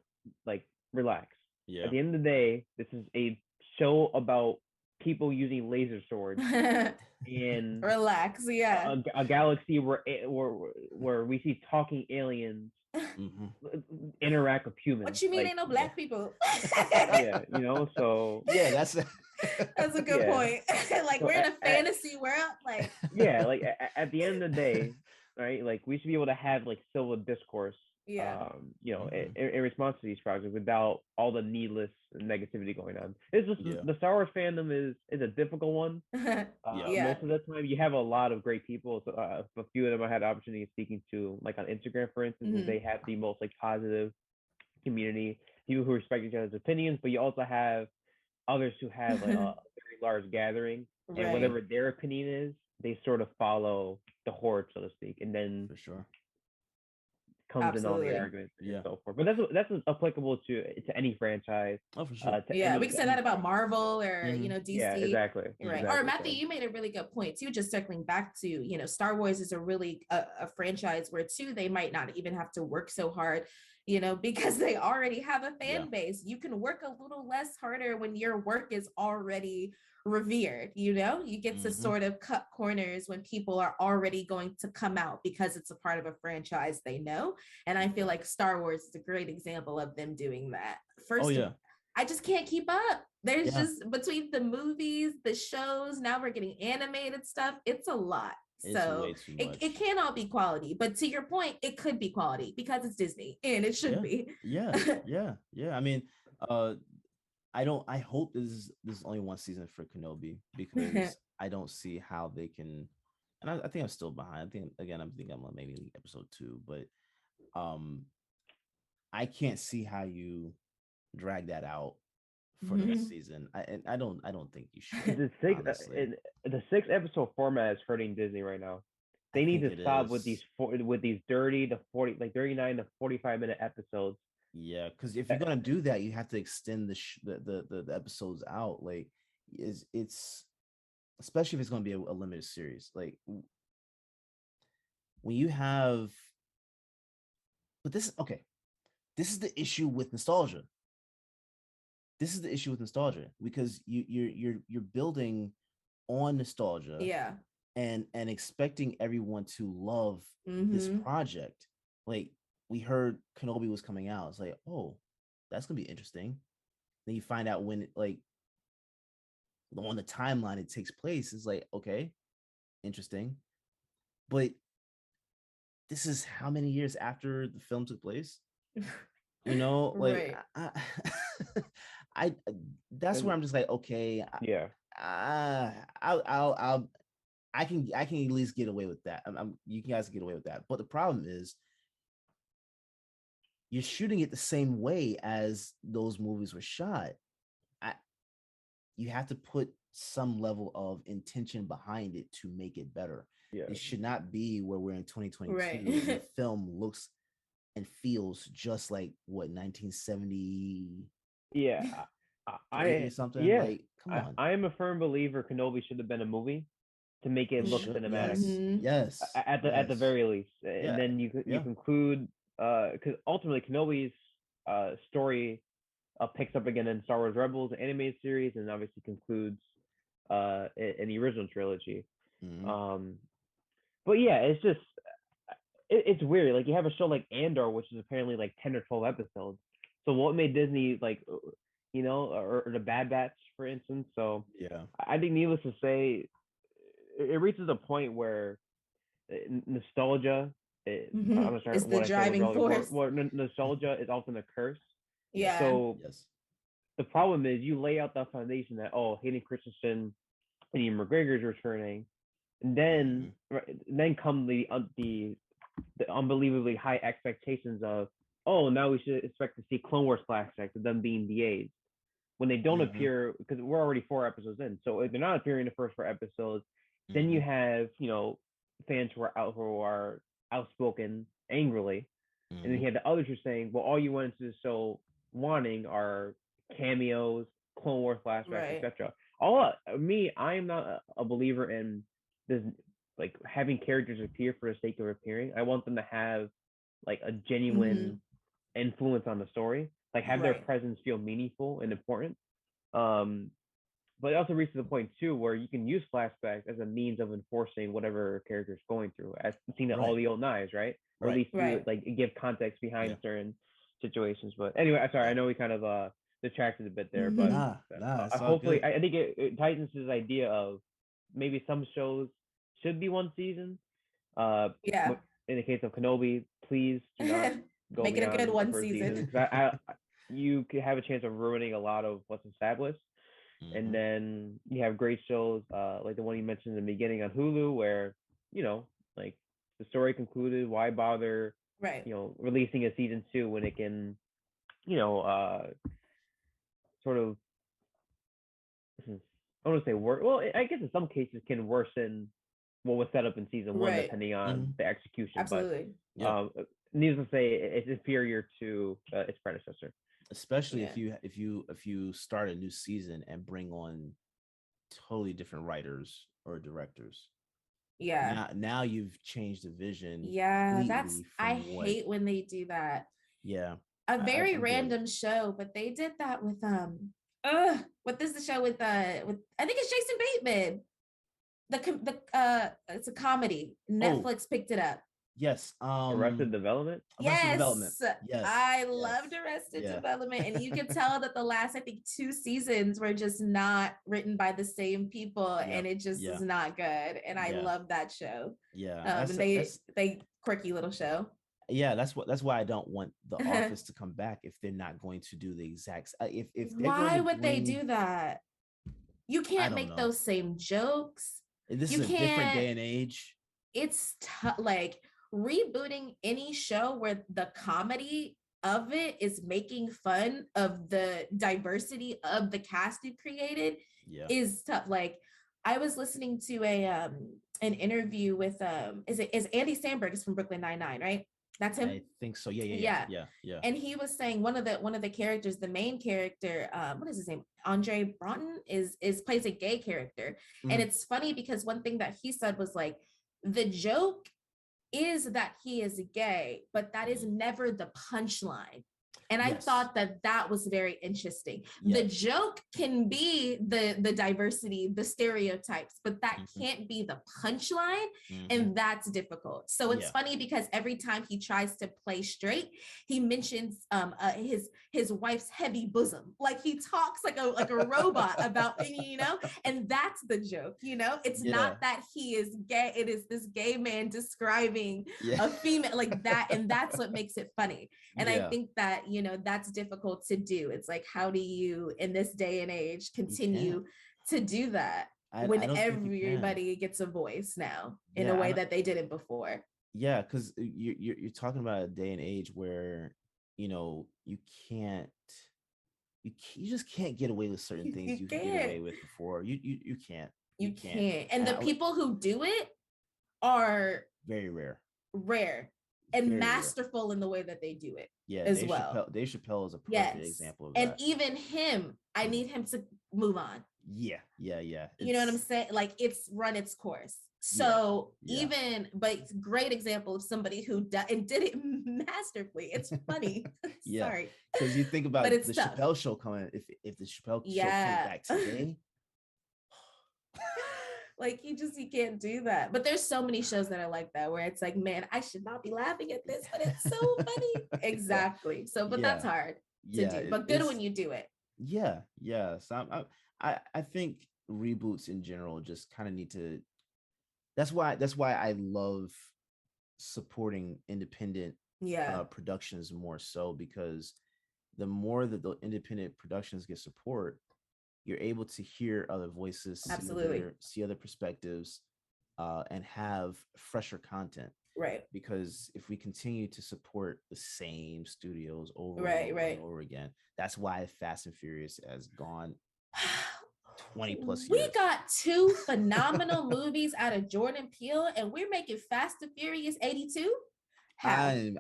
like relax. Yeah. At the end of the day, this is a show about people using laser swords in Relax. Yeah. a galaxy where we see talking aliens Mhm. interact with humans. What you mean Like, ain't no black people? yeah, so Yeah, that's That's a good Yeah. point. Like So we're in a fantasy world. Like yeah, like at the end of the day, right? Like we should be able to have like civil discourse, yeah. Mhm. in response to these projects without all the needless negativity going on. It's just Yeah. the Star Wars fandom is a difficult one. Yeah. Most of the time, you have a lot of great people. So, a few of them I had the opportunity of speaking to, like on Instagram, for instance, Mhm. they have the most like positive community, people who respect each other's opinions. But you also have others who have like a very large gathering, and Right. whatever their opinion is, they sort of follow the horde, so to speak, and then For sure. comes in all Absolutely. the arguments Yeah. and so forth. But that's applicable to any franchise. Oh, for sure. To Yeah, any- we can say that about Marvel or Mhm. DC. Yeah, exactly. Right. Exactly. Or Matthew, you made a really good point too. Just circling back to, Star Wars is a really a franchise where too they might not even have to work so hard, because they already have a fan Yeah. base. You can work a little less harder when your work is already revered. You get to Mhm. sort of cut corners when people are already going to come out because it's a part of a franchise they know. And I feel like Star Wars is a great example of them doing that. First, Oh yeah. I just can't keep up. There's Yeah. just between the movies, the shows, now we're getting animated stuff. It's a lot. It's So way too it, much. it can't all be quality. But to your point, it could be quality because it's Disney and it should be. Yeah. I mean, I hope this is only one season for Kenobi because I don't see how they can, and I think I'm still behind. I'm on maybe episode 2, but I can't see how you drag that out for the next season. I don't think you should. honestly. The 6 episode format is hurting Disney right now. They need think to it stop is. with these 30 to 40, like 39 to 45-minute episodes. Yeah, because if you're gonna do that, you have to extend the episodes out. Like, it's especially if it's gonna be a limited series. Like when you have, but this is okay. This is the issue with nostalgia. Because you're building on nostalgia Yeah. and expecting everyone to love this Mhm. project. Like we heard Kenobi was coming out. It's like, oh, That's gonna be interesting. Then you find out when like on the timeline it takes place is like, okay, interesting. But this is how many years after the film took place? You know, like Right. I that's where I'm just like, okay, Yeah. I'll I can at least get away with that. You guys get away with that. But the problem is you're shooting it the same way as those movies were shot. I You have to put some level of intention behind it to make it better. Yeah. It should not be where we're in 2022 Right. and the film looks and feels just like what 1970 Yeah. or something. Yeah. Like, come on. I am a firm believer Kenobi should have been a movie to make it look cinematic. Yes. At the very least. And then you conclude because ultimately Kenobi's story picks up again in Star Wars Rebels animated series, and obviously concludes in the original trilogy. Mhm. But yeah, it's just it's weird. Like you have a show like Andor, which is apparently like 10 or 12 episodes. So what made Disney like, you know, or the Bad Batch, for instance? So Yeah. I think, needless to say, it reaches a point where nostalgia. I'm sorry, It's the what I said was driving wrong. force. Nostalgia is often a curse. Yeah. So Yes. the problem is you lay out the foundation that, oh, Hayden Christensen and Ian McGregor's returning, and then come the unbelievably high expectations of, oh, now we should expect to see Clone Wars flashbacks of them being DAs when they don't appear, because we're already 4 episodes in. So if they're not appearing in the first 4 episodes, then you have, you know, fans who are outspoken angrily, and then you have the others who are saying, well, all you wanted to show wanting are cameos, Clone Wars flashbacks, etc. I am not a believer in this, like having characters appear for the sake of appearing. I want them to have like a genuine influence on the story, like have their presence feel meaningful and important. But it also reaches the point too where you can use flashbacks as a means of enforcing whatever character is going through, as seen at all the old knives, right? Or at least like give context behind certain situations. But anyway, I'm sorry, I know we kind of detracted a bit there, but hopefully I think it tightens his idea of maybe some shows should be 1 season. In the case of Kenobi, please do not go make it a good 1 season. You could have a chance of ruining a lot of what's established. And then you have great shows like the one you mentioned in the beginning on Hulu, where, you know, like the story concluded. Why bother, you know, releasing a season 2 when it can, you know, sort of, I don't want to say work. Well, I guess in some cases can worsen what was set up in season 1, depending on the execution. Absolutely. But needless to say, it's inferior to its predecessor. Especially if you start a new season and bring on totally different writers or directors. Now you've changed the vision. I hate when they do that. A very random show, but they did that with what is the show with I think it's Jason Bateman. It's a comedy. Netflix picked it up. Yes. Arrested Development. Yes. Yes. I loved Arrested Development, and you could tell that the last, I think, 2 seasons were just not written by the same people, and it just is not good. And I love that show. They quirky little show. Yeah, that's why I don't want The Office to come back if they're not going to do the exact. If why would they do that? You can't make those same jokes. This is a different day and age. It's like rebooting any show where the comedy of it is making fun of the diversity of the cast you created is tough. Like I was listening to an interview with is Andy Samberg is from Brooklyn Nine-Nine, right? That's him. I think so. Yeah. And he was saying one of the characters, the main character, what is his name? Andre Broughton is plays a gay character. And it's funny because one thing that he said was like, the joke is that he is gay, but that is never the punchline. And I Yes. thought that was very interesting. Yes. The joke can be the diversity, the stereotypes, but that can't be the punchline. And that's difficult. So it's funny because every time he tries to play straight, he mentions his wife's heavy bosom. Like he talks like a robot about, and that's the joke, It's not that he is gay. It is this gay man describing a female like that. And that's what makes it funny. And I think that, that's difficult to do. It's like, how do you, in this day and age, continue to do that when everybody gets a voice now in a way that they didn't before? Yeah, because you're talking about a day and age where, you just can't get away with certain things you could get away with before. You can't. You can't. And the people who do it are very rare. And Very masterful in the way that they do it. Yeah, as well. Dave Chappelle is a perfect example of that. And even him, I need him to move on. Yeah. You know what I'm saying? Like it's run its course. So but it's a great example of somebody who did it masterfully. It's funny. Sorry. Because you think about the tough. Chappelle show coming, if the Chappelle show came back today. Like you can't do that. But there's so many shows that are like that where it's like, man, I should not be laughing at this, but it's so funny. Exactly. So, but that's hard to do. But good when you do it. Yeah. So I think reboots in general just kind of need to. That's why I love supporting independent productions more so, because the more that the independent productions get support, you're able to hear other voices, see other perspectives, and have fresher content. Right. Because if we continue to support the same studios over and over again, that's why Fast and Furious has gone 20 plus years. We got 2 phenomenal movies out of Jordan Peele, and we're making Fast and Furious 82. I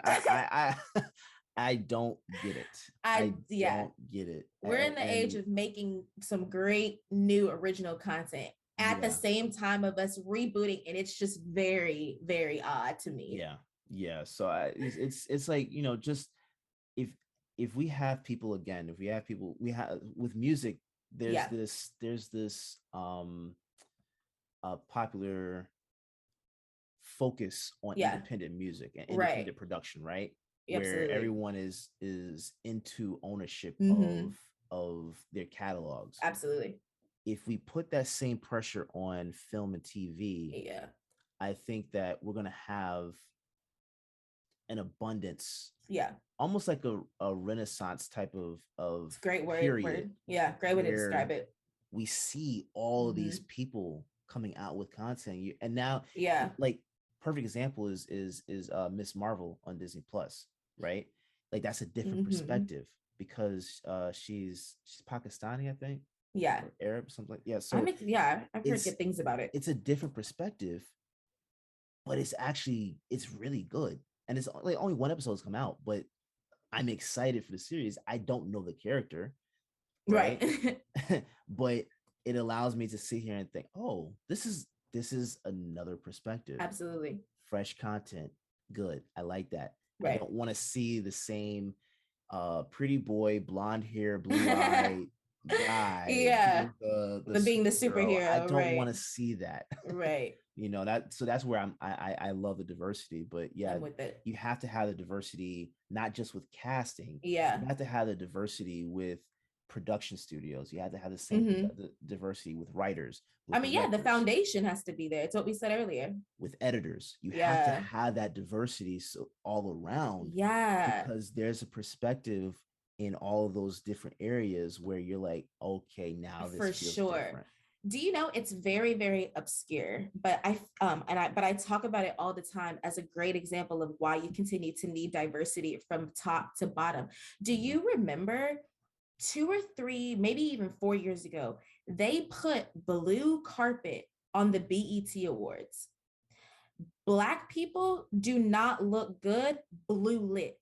don't get it. I don't get it. We're in the age of making some great new original content at the same time of us rebooting, and it's just very, very odd to me. Yeah. So it's like, just if we have people again, we have with music, there's this popular focus on independent music and independent production, right? Where everyone is into ownership of their catalogs. Absolutely. If we put that same pressure on film and TV, I think that we're gonna have an abundance. Almost like a Renaissance type of great word. Period. Yeah, great way to describe it. We see all of these people coming out with content, and now like perfect example is Miss Marvel on Disney Plus, right? Like that's a different perspective because she's Pakistani, I think. Or Arab, something like So I've heard good things about it. It's a different perspective, but it's really good. And it's like only 1 episode has come out, but I'm excited for the series. I don't know the character, right? But it allows me to sit here and think, oh, this is another perspective. Absolutely. Fresh content. Good. I like that. Right. I don't want to see the same pretty boy, blonde hair, blue eye guy. Being the superhero. I don't want to see that. Right. That's where I love the diversity, but I'm with it. You have to have the diversity, not just with casting. You have to have the diversity with production studios. You have to have the same diversity with writers. The foundation has to be there. It's what we said earlier. With editors, you have to have that diversity all around. Because there's a perspective in all of those different areas where you're like, okay, now this feels different. Do you know it's very, very obscure, but I talk about it all the time as a great example of why you continue to need diversity from top to bottom. Do you remember 2 or 3, maybe even 4 years ago, they put blue carpet on the BET Awards? Black people do not look good blue lit.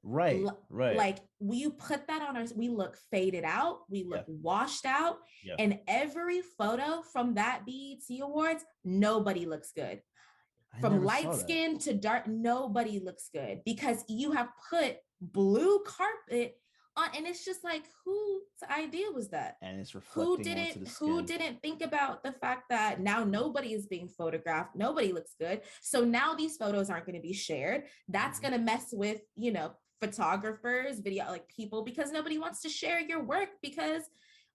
Right. Like you put that on we look faded out, we look washed out, and every photo from that BET Awards, nobody looks good. From light skin to dark, nobody looks good because you have put blue carpet on, and it's just like, whose idea was that? And it's reflecting onto the skin. Who didn't think about the fact that now nobody is being photographed, nobody looks good, so now these photos aren't going to be shared. That's going to mess with, you know, photographers, video, like people, because nobody wants to share your work because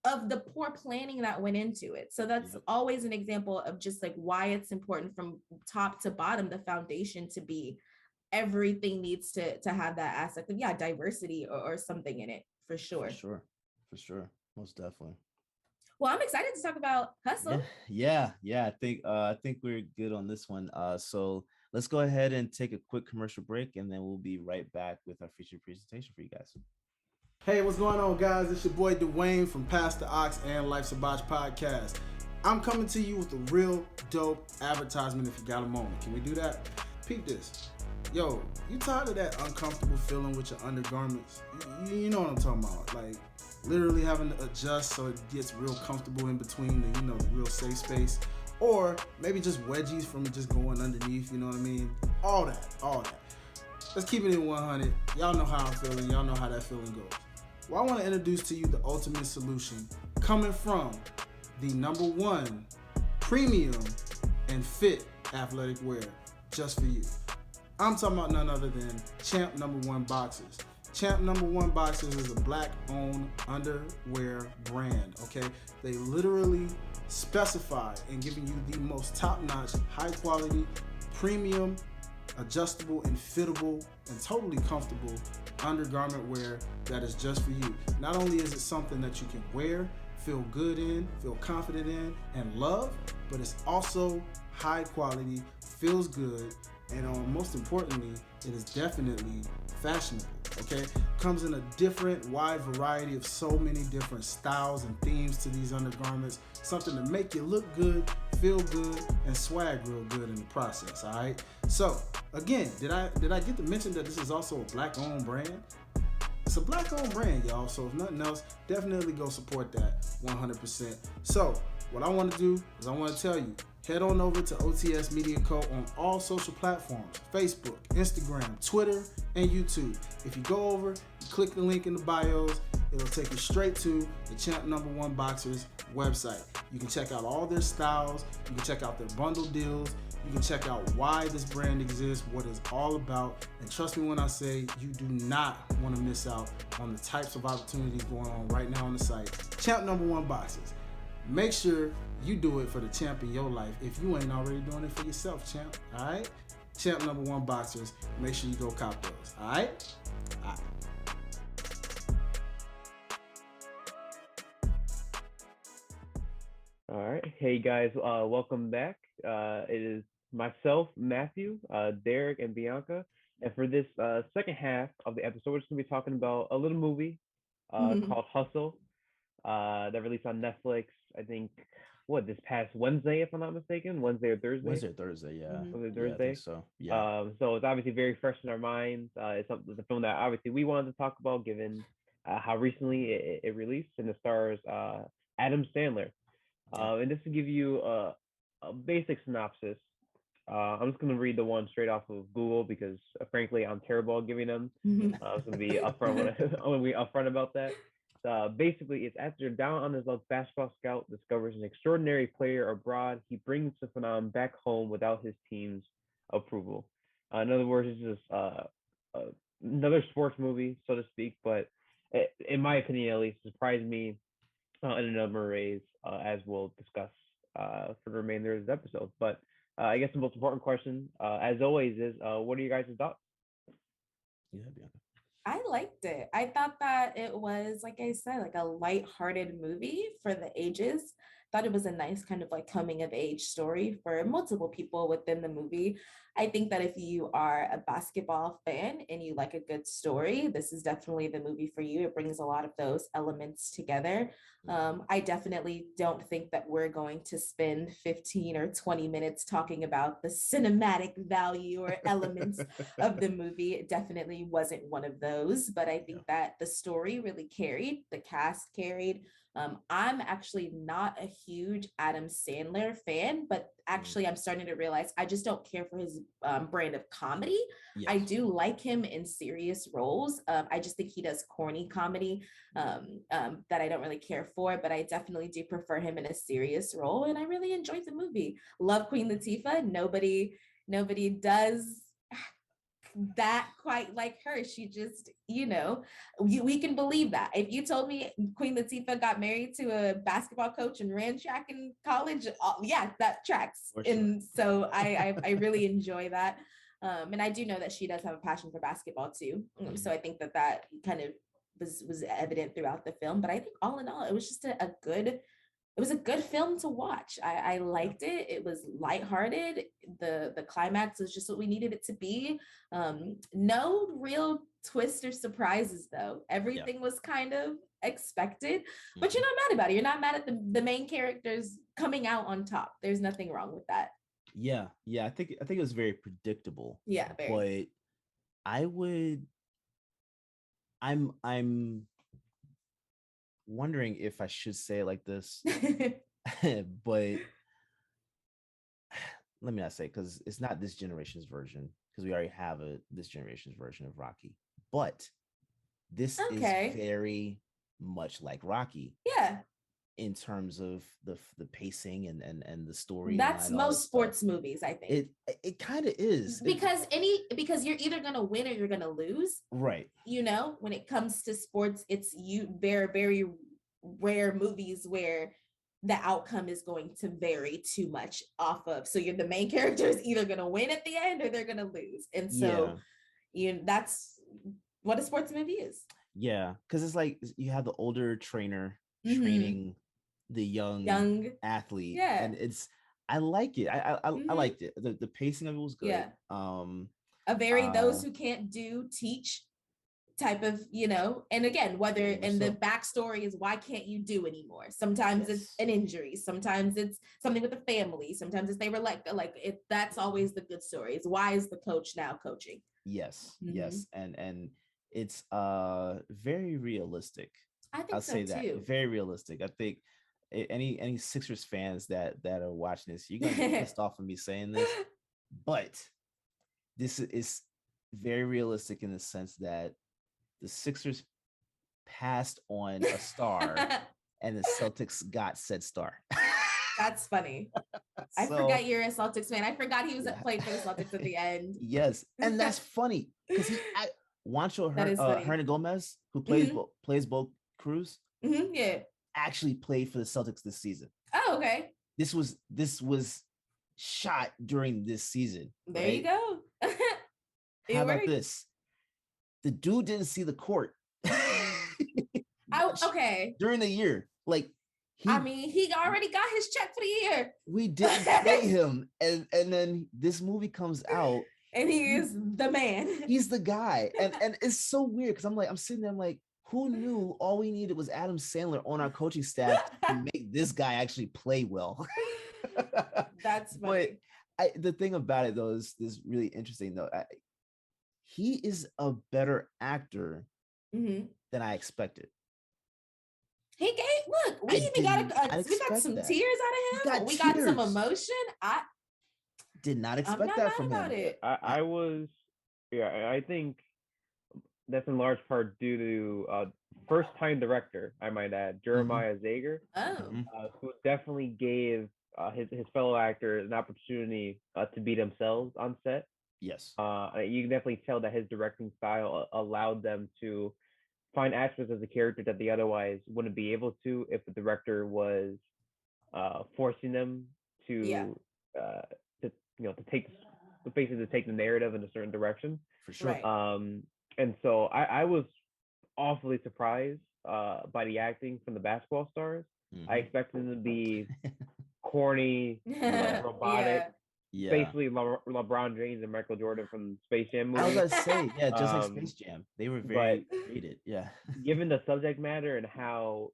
of the poor planning that went into it. So that's always an example of just like why it's important from top to bottom, the foundation to be, everything needs to have that aspect of diversity or something in it, for sure. For sure, most definitely. Well, I'm excited to talk about Hustle. Yeah. I think we're good on this one. So let's go ahead and take a quick commercial break, and then we'll be right back with our featured presentation for you guys. Hey, what's going on, guys? It's your boy Dwayne from Past the Ox and Life's a Botch podcast. I'm coming to you with a real dope advertisement if you got a moment. Can we do that? Peep this. Yo, you tired of that uncomfortable feeling with your undergarments? You know what I'm talking about. Like, literally having to adjust so it gets real comfortable in between the, you know, the real safe space. Or maybe just wedgies from just going underneath, you know what I mean? All that. Let's keep it in 100. Y'all know how I'm feeling. Y'all know how that feeling goes. Well, I want to introduce to you the ultimate solution coming from the #1 premium and fit athletic wear just for you. I'm talking about none other than Champ #1 Boxers. Champ #1 Boxers is a black-owned underwear brand, okay? They literally specify in giving you the most top-notch, high-quality, premium, adjustable and fittable and totally comfortable undergarment wear that is just for you. Not only is it something that you can wear, feel good in, feel confident in, and love, but it's also high quality, feels good, and most importantly, it is definitely fashionable, okay? Comes in a different, wide variety of so many different styles and themes to these undergarments, something to make you look good, feel good, and swag real good in the process, all right? So, again, did I get to mention that this is also a black-owned brand? It's a black-owned brand, y'all, so if nothing else, definitely go support that 100%. So, what I want to do is I want to tell you, head on over to OTS Media Co. on all social platforms, Facebook, Instagram, Twitter, and YouTube. If you go over, you click the link in the bios, it'll take you straight to the Champ #1 Boxers website. You can check out all their styles, you can check out their bundle deals, you can check out why this brand exists, what it's all about, and trust me when I say you do not want to miss out on the types of opportunities going on right now on the site. Champ #1 Boxers. Make sure you do it for the champ in your life if you ain't already doing it for yourself, champ, all right? Champ #1 Boxers, make sure you go cop those, all right? All right. All right. Hey, guys. Welcome back. It is myself, Matthew, Derrick, and Bianca. And for this second half of the episode, we're just going to be talking about a little movie called Hustle that released on Netflix, I think, this past Wednesday, if I'm not mistaken? Wednesday or Thursday? Wednesday or Thursday, yeah. Wednesday, Yeah, Thursday? I think so, yeah. So it's obviously very fresh in our minds. It's a film that obviously we wanted to talk about given how recently it released, and it stars Adam Sandler. And just to give you a basic synopsis, I'm just going to read the one straight off of Google because, frankly, I'm terrible at giving them. I'm going to be upfront about that. Basically, it's after down on his luck basketball scout discovers an extraordinary player abroad, he brings the phenomenon back home without his team's approval. In other words, it's just another sports movie, so to speak, but in my opinion, at least, surprised me in a number of ways, as we'll discuss for the remainder of this episode. But I guess the most important question, as always, is what are you guys' thoughts? Yeah, Bianca. I liked it. I thought that it was, like I said, like a lighthearted movie for the ages. Thought it was a nice kind of like coming of age story for multiple people within the movie. I think that if you are a basketball fan and you like a good story, this is definitely the movie for you. It brings a lot of those elements together. I definitely don't think that we're going to spend 15 or 20 minutes talking about the cinematic value or elements of the movie. It definitely wasn't one of those, but I think that the story really carried, the cast carried. I'm actually not a huge Adam Sandler fan, but actually I'm starting to realize I just don't care for his brand of comedy. Yes. I do like him in serious roles. I just think he does corny comedy that I don't really care for, but I definitely do prefer him in a serious role. And I really enjoyed the movie. Love Queen Latifah. Nobody does that quite like her. She just, we can believe that. If you told me Queen Latifah got married to a basketball coach and ran track in college, yeah, that tracks. For sure. And so I really enjoy that. And I do know that she does have a passion for basketball too. So I think that kind of was evident throughout the film. But I think all in all, it was just a good film to watch. I liked it. It was lighthearted. The climax was just what we needed it to be. No real twists or surprises though. Everything was kind of expected, but you're not mad about it. You're not mad at the main characters coming out on top. There's nothing wrong with that. Yeah. I think it was very predictable. Yeah, very. But I'm wondering if I should say it like this, but let me not say, because it's not this generation's version, because we already have this generation's version of Rocky. But this is very much like Rocky. Yeah. In terms of the pacing and the story. That's most sports movies, I think. It kind of is. Because you're either gonna win or you're gonna lose. Right. When it comes to sports, it's very, very rare movies where the outcome is going to vary too much off of. So the main character is either gonna win at the end or they're gonna lose. And so that's what a sports movie is. Yeah. Because it's like you have the older trainer training the young athlete. Yeah. And I like it. I liked it. The pacing of it was good. Yeah. A very those who can't do teach type of, and again, and the backstory is why can't you do anymore? Sometimes it's an injury, sometimes it's something with the family, sometimes it's they were like that's always the good story. Is why is the coach now coaching? Yes. And it's very realistic. I'll say that too. Very realistic. I think any Sixers fans that are watching this, you're gonna be pissed off of me saying this, but this is very realistic in the sense that the Sixers passed on a star and the Celtics got said star. That's funny. I forgot you're a Celtics fan. I forgot he was playing for the Celtics at the end. Yes, and that's funny because Juancho Hernan Gomez, who plays both crews, actually played for the Celtics this season. Oh, okay. This was shot during this season. There you go. How about this? The dude didn't see the court. Okay. During the year, he already got his check for the year. We didn't pay him, and then this movie comes out, and he is the man. He's the guy, and it's so weird because I'm sitting there, I'm like, who knew all we needed was Adam Sandler on our coaching staff to make this guy actually play well? That's funny. But the thing about it though is really interesting though. He is a better actor than I expected. We got some tears out of him. We got some emotion. I did not expect that from him. I think that's in large part due to first-time director, I might add, Jeremiah Zager, who definitely gave his fellow actors an opportunity to be themselves on set. Yes. You can definitely tell that his directing style allowed them to find aspects of the character that they otherwise wouldn't be able to if the director was forcing them to take the narrative in a certain direction. For sure. Right. And so I was awfully surprised by the acting from the basketball stars. I expected them to be corny, robotic. Yeah. basically LeBron James and Michael Jordan from Space Jam I was movie. gonna say, yeah, just like Space Jam. They were very rated. Yeah. Given the subject matter and how,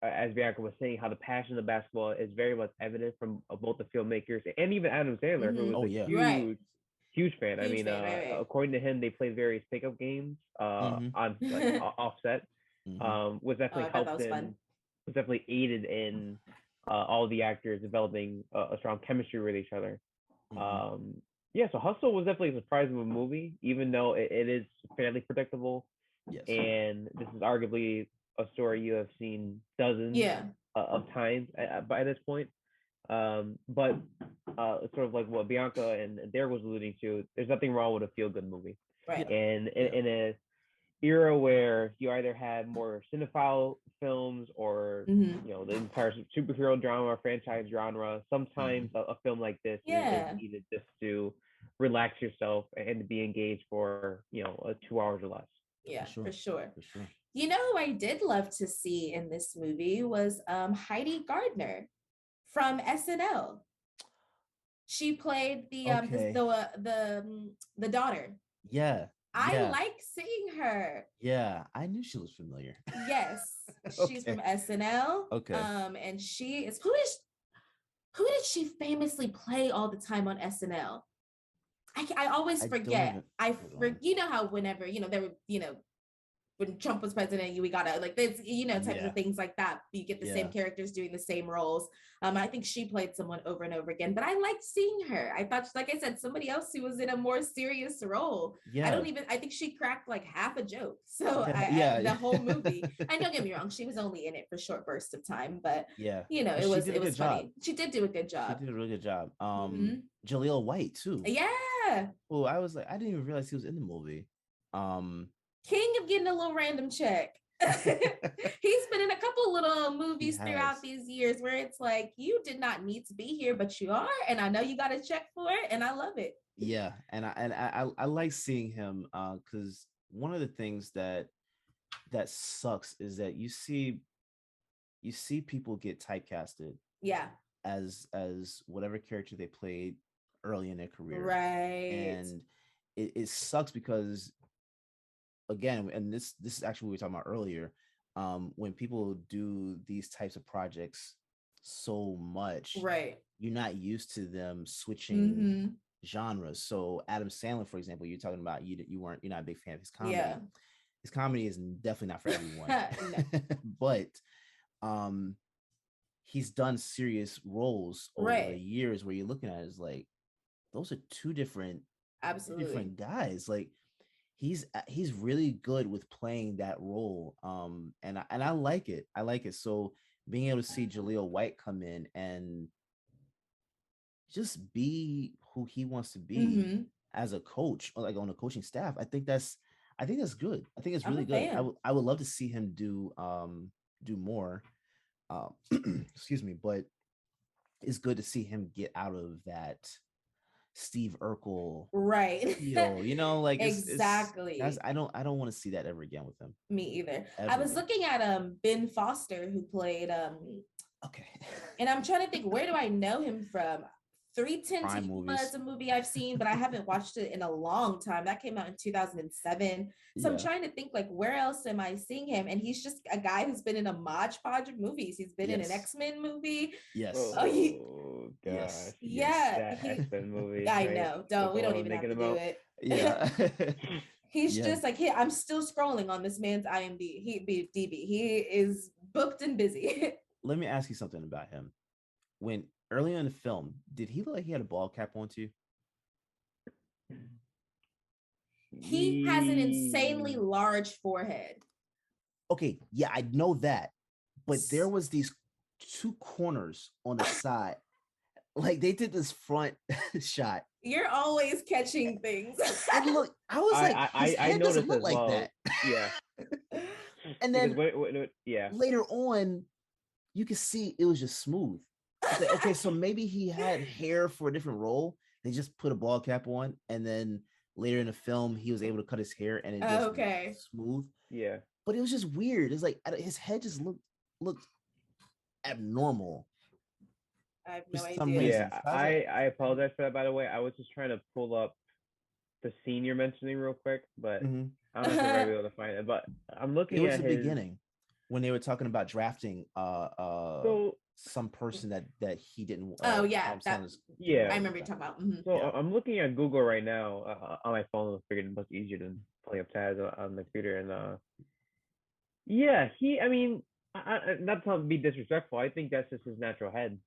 as Bianca was saying, how the passion of basketball is very much evident from both the filmmakers and even Adam Sandler, who was a huge, huge fan. I mean, according to him, they played various pickup games on like offset, was definitely helped in, was definitely aided in all the actors developing a strong chemistry with each other. Yeah, so Hustle was definitely a surprising movie, even though it is fairly predictable. Yes. And this is arguably a story you have seen dozens of times by this point. But sort of like what Bianca and Derrick was alluding to, there's nothing wrong with a feel-good movie. Right. And in a era where you either had more cinephile films or you know, the entire superhero drama franchise genre, sometimes a film like this is needed just to relax yourself and to be engaged for, you know, 2 hours or less. Yeah, for sure. You know who I did love to see in this movie was Heidi Gardner from SNL. She played the daughter. Yeah. I like seeing her. Yeah, I knew she was familiar. Yes, she's from SNL. Okay. And she is who did she famously play all the time on SNL? I always forget. You know how whenever there were when Trump was president, we got like this, types of things like that. You get the same characters doing the same roles. I think she played someone over and over again, but I liked seeing her. I thought, like I said, somebody else who was in a more serious role. Yeah. I think she cracked like half a joke. So the whole movie, and don't get me wrong, she was only in it for short bursts of time, but it was funny. She did do a good job. She did a really good job. Jaleel White too. Yeah. Oh, I was like, I didn't even realize he was in the movie. King of getting a little random check. He's been in a couple little movies throughout these years where it's like, you did not need to be here, but you are, and I know you got a check for it, and I love it. Yeah, and I like seeing him because one of the things that sucks is that you see people get typecasted. Yeah. As whatever character they played early in their career. Right. And it sucks because, again, and this is actually what we were talking about earlier, when people do these types of projects so much, right, you're not used to them switching genres. So Adam Sandler, for example, you're talking about you're not a big fan of his comedy. Yeah. His comedy is definitely not for everyone. But he's done serious roles over the years where you're looking at it as like, those are two different guys. Like, he's really good with playing that role. And I like it. So being able to see Jaleel White come in and just be who he wants to be as a coach, or like on a coaching staff, I think that's good. I think it's really good. I would love to see him do more. Excuse me, but it's good to see him get out of that Steve Urkel, right? Like exactly. I don't want to see that ever again with him. Me either. I was looking at Ben Foster, who played okay, and I'm trying to think, where do I know him from? 3:10 to Yuma is a movie I've seen, but I haven't watched it in a long time. That came out in 2007. So I'm trying to think, like, where else am I seeing him? And he's just a guy who's been in a modge podge of movies. He's been in an X-Men movie. Yes. Oh gosh. Yeah. That X-Men movie. I know. We don't even have to do it. Yeah. He's just like, I'm still scrolling on this man's IMDb. He is booked and busy. Let me ask you something about him. When early in the film, did he look like he had a ball cap on too? He has an insanely large forehead. Okay, yeah, I know that. But there was these two corners on the side. Like, they did this front shot. You're always catching things. And look, I was like, his head doesn't look like that. Yeah. And then yeah, later on, you could see it was just smooth. Like, okay, so maybe he had hair for a different role. They just put a ball cap on, and then later in the film, he was able to cut his hair, and it just looked smooth. Yeah, but it was just weird. It's like his head just looked abnormal. I have no For some idea. reason. Yeah, So I was like, I apologize for that, by the way. I was just trying to pull up the scene you're mentioning real quick, but mhm. I'm not sure if I'll be able to find it. But I'm looking It was at the his. beginning when they were talking about drafting So some person that he didn't Oh, yeah, Adam that- Sandler's didn't Yeah. I want remember to you talking about. So Yeah. I'm looking at Google right now on my phone. I figured it much easier than pulling up tabs on the computer. And yeah, I mean, not to be disrespectful. I think that's just his natural head.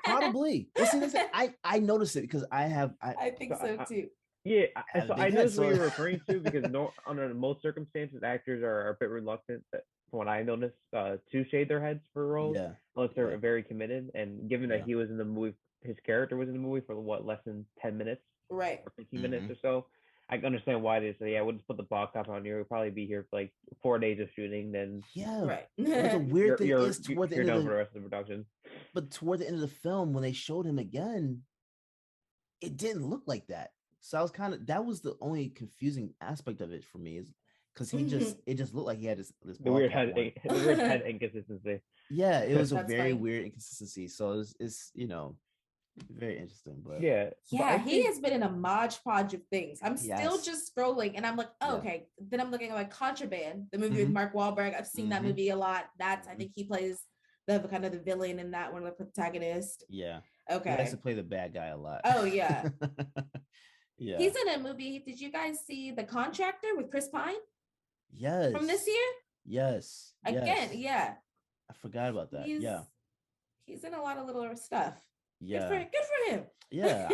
Probably. Well, see, listen, I noticed it because I think so too. Yeah, have so a big I head, noticed what so- you're referring to because under most circumstances, actors are a bit reluctant, from what I noticed, to shave their heads for roles Yeah. unless they're Yeah. very committed. And given that Yeah. he was in the movie, his character was in the movie for what, less than 10 minutes Right. or 15 minutes Mhm. or so. I can understand why they say, yeah, we'll just put the box top on you. We'll probably be here for like 4 days of shooting, then Yeah. Right. But the weird thing is toward the you're end done of for the the rest of the production. but toward the end of the film when they showed him again, it didn't look like that. So I was that was the only confusing aspect of it for me is because it just looked like he had this The ball weird cap head, on. the weird head inconsistency. Yeah, it was a That's very funny. weird inconsistency. So it's very interesting. But Yeah, but Yeah, I he think- has been in a modge podge of things. I'm still Yes. just scrolling and I'm like, oh, Yeah. okay. Then I'm looking at like Contraband, the movie with Mark Wahlberg. I've seen that Mhm. movie a lot. I think he plays the kind of the villain in that one, the protagonist. yeah, he likes Okay. to play the bad guy a lot. Oh, yeah. Yeah. He's in a movie. Did you guys see The Contractor with Chris Pine Yes. from this year? Yes. Again, yes. yeah. I forgot about that. Yeah. He's in a lot of little stuff. Yeah. Good for him. Yeah.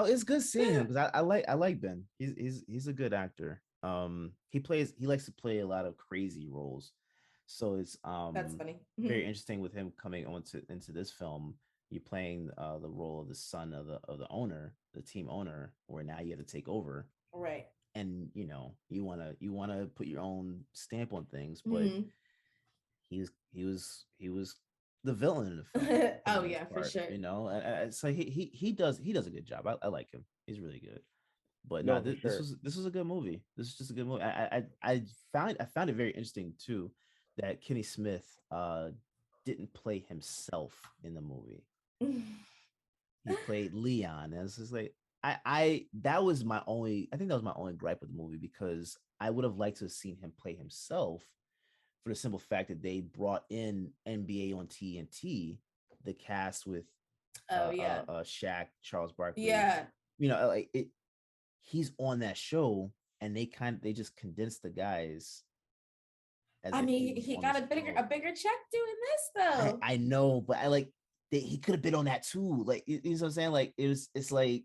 It's good seeing him because I like Ben. He's a good actor. He likes to play a lot of crazy roles. So it's That's funny. very interesting with him coming into this film. You're playing the role of the son of the owner, the team owner, where now you have to take over. Right. And you wanna put your own stamp on things, but Mhm. he was the villain in the film. for the Oh, most yeah, for sure. So he does a good job. I like him. He's really good. But No, no, for sure. this was a good movie. This is just a good movie. I found it very interesting too that Kenny Smith didn't play himself in the movie. He played Leon, and it's just like that was my only gripe with the movie because I would have liked to have seen him play himself for the simple fact that they brought in NBA on TNT, the cast with Shaq, Charles Barkley. Yeah. Like he's on that show and they just condensed the guys. I mean, he got a bigger check doing this though. I know, but he could have been on that too. Like, you know what I'm saying? Like, it's like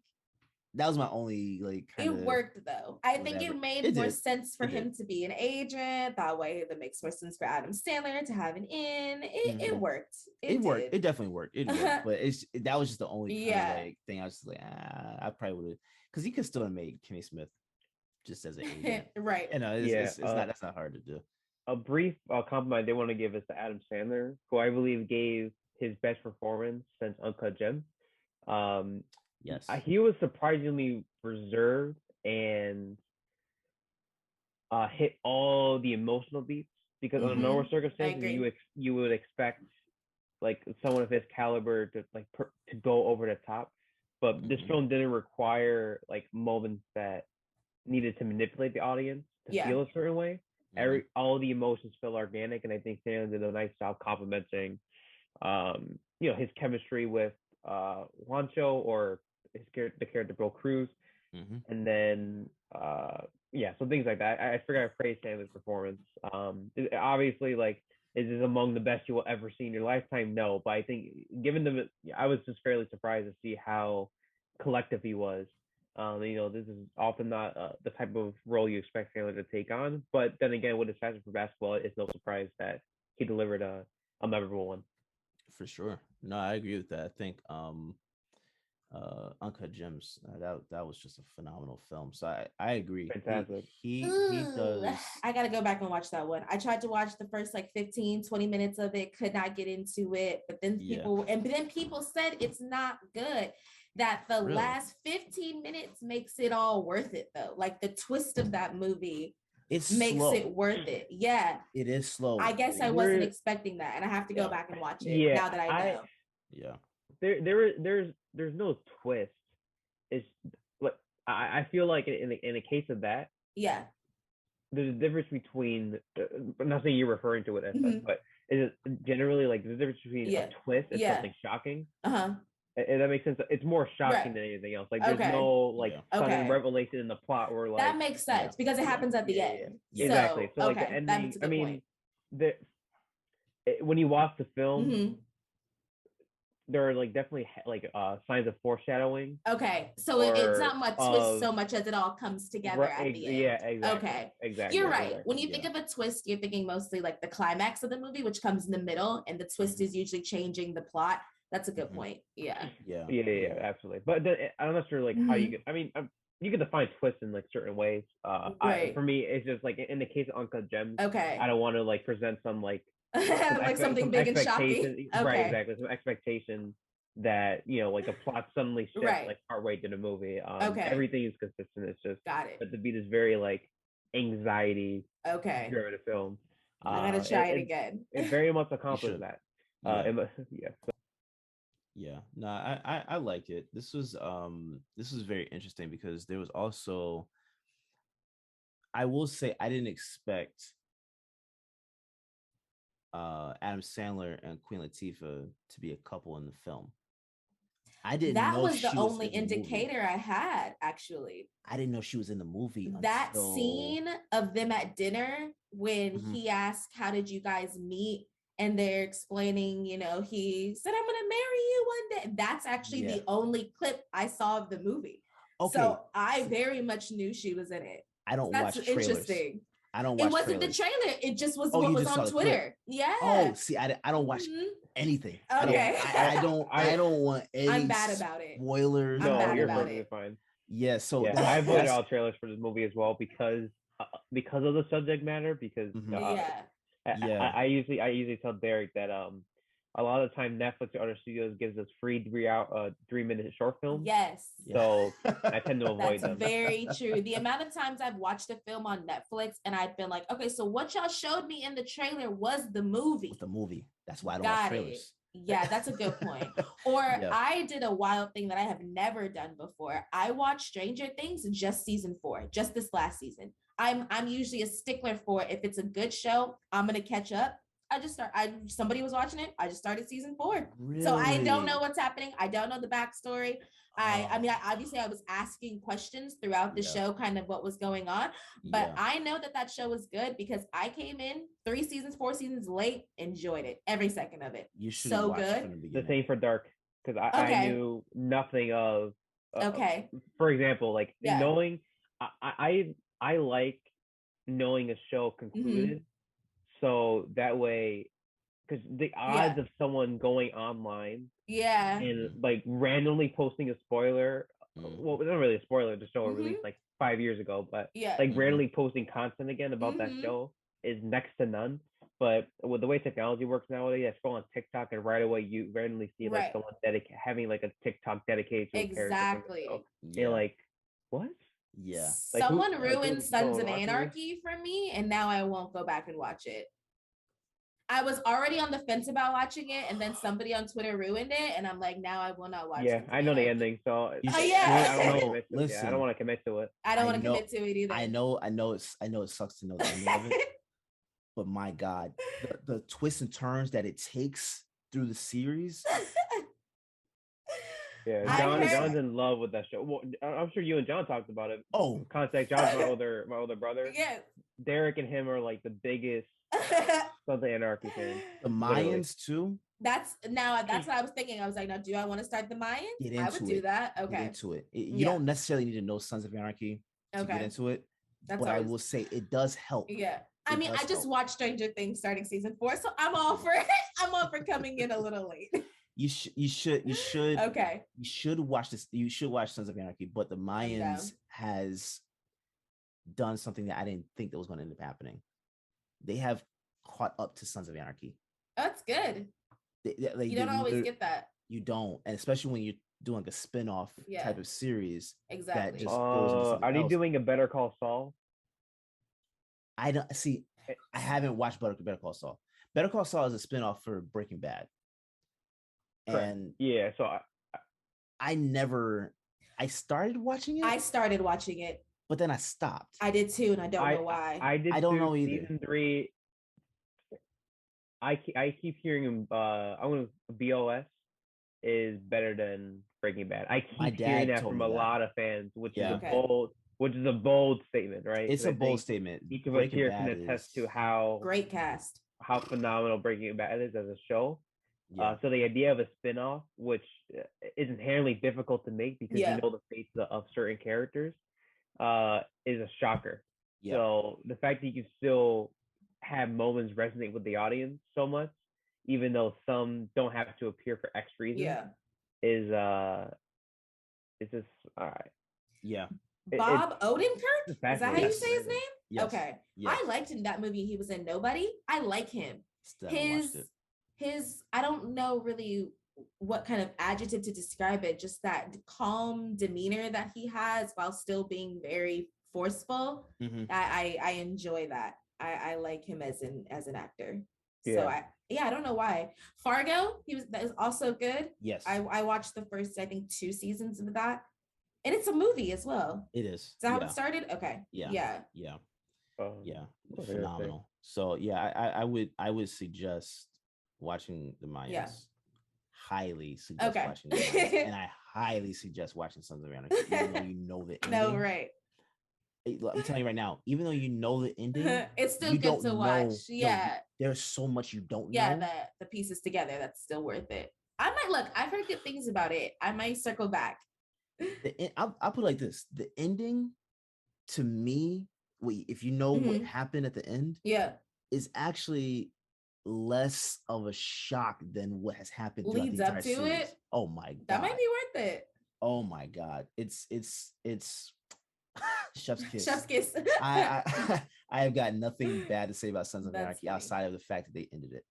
that was my only it worked though. I think it made more sense for him to be an agent. That way, that makes more sense for Adam Sandler to have an in. It worked. It worked. It definitely worked. It worked. But that was just the only thing I was just like, I probably would have, because he could still have made Kenny Smith just as an agent, right? It's not that's not hard to do. A brief compliment I did want to give is to Adam Sandler, who I believe gave his best performance since Uncut Gems. Yes, he was surprisingly reserved and hit all the emotional beats because under normal circumstances you would expect like someone of his caliber to to go over the top, but this film didn't require like moments that needed to manipulate the audience to feel a certain way. All the emotions feel organic, and I think Sandler did a nice job complimenting his chemistry with Juancho or the character Bill Cruz, and then so things like that. I forgot to praise Sandler's performance. Obviously, like, is this among the best you will ever see in your lifetime? No, but I think I was just fairly surprised to see how collective he was. This is often not the type of role you expect Sandler to take on, but then again, with his passion for basketball, it's no surprise that he delivered a memorable one. For sure. No, I agree with that. I think Uncut Gems, that was just a phenomenal film. So I agree. Fantastic. He does. I gotta go back and watch that one. I tried to watch the first 15-20 minutes of it, could not get into it, but then people said it's not good. That the last 15 minutes makes it all worth it though. Like the twist of that movie makes it worth it. Yeah. It is slow. I guess I wasn't expecting that, and I have to go back and watch it now that I know. Yeah. there's no twist. It's like I feel like in the case of that, Yeah. there's a difference between. I'm not saying you're referring to it as such, but is it generally like there's a difference between a twist and something shocking? And that makes sense. It's more shocking than anything else. Like there's no like sudden revelation in the plot where like that makes sense because it happens at the end. So, exactly. So like the ending. I mean, when you watch the film, there are like definitely like signs of foreshadowing. Okay, so it's not much twist so much as it all comes together at the end. Yeah, exactly. Okay, exactly. You're right. When you think of a twist, you're thinking mostly like the climax of the movie, which comes in the middle, and the twist is usually changing the plot. That's a good point. Yeah, absolutely. But then, I'm not sure like how you get. I mean, you can define twists in like certain ways. For me, it's just like in the case of Uncut Gems. Okay, I don't want to like present some like like something big and shocking. Okay. Right, exactly. Some expectation that like a plot suddenly shifts like partway through the movie. Everything is consistent. It's just but the beat is very like anxiety driven film. I'm gonna try it again. It very much accomplishes that. No, I like it. This was very interesting because there was also, I will say, I didn't expect Adam Sandler and Queen Latifah to be a couple in the film. I didn't know that was the only indicator I had, actually. I didn't know she was in the movie. That scene of them at dinner when he asked, "How did you guys meet?" And they're explaining, he said, "I'm going to marry you one day." That's actually the only clip I saw of the movie. Okay. So I very much knew she was in it. I don't watch trailers. That's interesting. I don't watch It wasn't trailers. The trailer. It just was what was on Twitter. Yeah. Oh, see, I don't watch anything. Okay. I don't want any I'm bad about it. Spoilers. No, you're perfectly fine. Yeah, so I avoid all trailers for this movie as well because of the subject matter. Because I usually tell Derrick that a lot of the time Netflix or other studios gives us free 3-minute short films. Yes. So I tend to avoid them. That's very true. The amount of times I've watched a film on Netflix and I've been like, okay, so what y'all showed me in the trailer was the movie. That's why I don't watch trailers. Yeah, that's a good point. Or I did a wild thing that I have never done before. I watched Stranger Things just season 4, just this last season. I'm usually a stickler for if it's a good show, I'm gonna catch up. Somebody was watching it. I just started season 4. Really? So I don't know what's happening. I don't know the backstory. I mean, I was asking questions throughout the show, kind of what was going on, but I know that show was good because I came in 3 seasons, 4 seasons late, enjoyed it, every second of it. You should so good. The same for Dark because I knew nothing of. For example, like knowing, I like knowing a show concluded, so that way, because the odds of someone going online, and like randomly posting a spoiler, well, it's not really a spoiler, the show released like 5 years ago, but like randomly posting content again about that show is next to none. But with the way technology works nowadays, I scroll on TikTok and right away you randomly see like someone having like a TikTok dedicated to a character. Exactly. You're like, what? Yeah. Like someone ruined Sons of Anarchy for me, and now I won't go back and watch it. I was already on the fence about watching it, and then somebody on Twitter ruined it, and I'm like, now I will not watch it. Yeah, I know the ending, so I don't want to commit to it. I don't want to commit to it either. I know it sucks to know the ending of it, but my God, the twists and turns that it takes through the series. Yeah, John's in love with that show. Well, I'm sure you and John talked about it. Oh, contact John's my older brother. Yeah, Derrick and him are like the biggest Sons of Anarchy fans. The Mayans too. That's what I was thinking. I was like, now, do I want to start the Mayans? I would do that. Okay. Get into it. You don't necessarily need to know Sons of Anarchy to get into it. But I will say it does help. Yeah. I mean, I just watched Stranger Things starting season 4, so I'm all for it. I'm all for coming in a little late. You should okay. You should watch this. You should watch Sons of Anarchy, but the Mayans has done something that I didn't think that was going to end up happening. They have caught up to Sons of Anarchy. That's good. You don't always get that. You don't, and especially when you're doing a spin-off type of series. Exactly. That just goes into something are they else. doing a Better Call Saul? I don't see. I haven't watched Better Call Saul. Better Call Saul is a spin-off for Breaking Bad. And yeah, so I started watching it. I started watching it, but then I stopped. I did too, and I don't know why. I did. I don't too. know either. Season 3. I keep hearing him. I want BOS is better than Breaking Bad. I keep hearing that from a lot of fans, which is a bold statement, right? It's a bold statement. Each of us here can attest to how great cast, how phenomenal Breaking Bad is as a show. Yeah. So the idea of a spin-off, which is inherently difficult to make because you know the fates of certain characters, is a shocker. Yeah. So the fact that you can still have moments resonate with the audience so much, even though some don't have to appear for X reason, is it's just all right. Yeah. Bob Odenkirk? Is that how you say his name? Yes. Okay. Yes. I liked him that movie. He was in Nobody. I like him. His I don't know really what kind of adjective to describe it, just that calm demeanor that he has while still being very forceful. Mm-hmm. I enjoy that. I like him as an actor. Yeah. So I don't know why. Fargo, that is also good. Yes. I watched the first, I think, 2 seasons of that. And it's a movie as well. It is. Is that how it started? Okay. Yeah. Phenomenal. So I would suggest watching the Mayans. Yeah. Highly suggest watching the Mayans. And I highly suggest watching Sons of Anarchy, even though you know the ending. No, right. I'm telling you right now, even though you know the ending, it's still good to watch. There's so much you don't know. Yeah, the pieces together, that's still worth it. I might look. I've heard good things about it. I might circle back. I'll put it like this: the ending, to me, if you know what happened at the end, is actually less of a shock than what has happened. Leads up to series. it. Oh my god, that might be worth it. Oh my god, it's chef's kiss. Chef's kiss. I have got nothing bad to say about Sons of Anarchy outside of the fact that they ended it.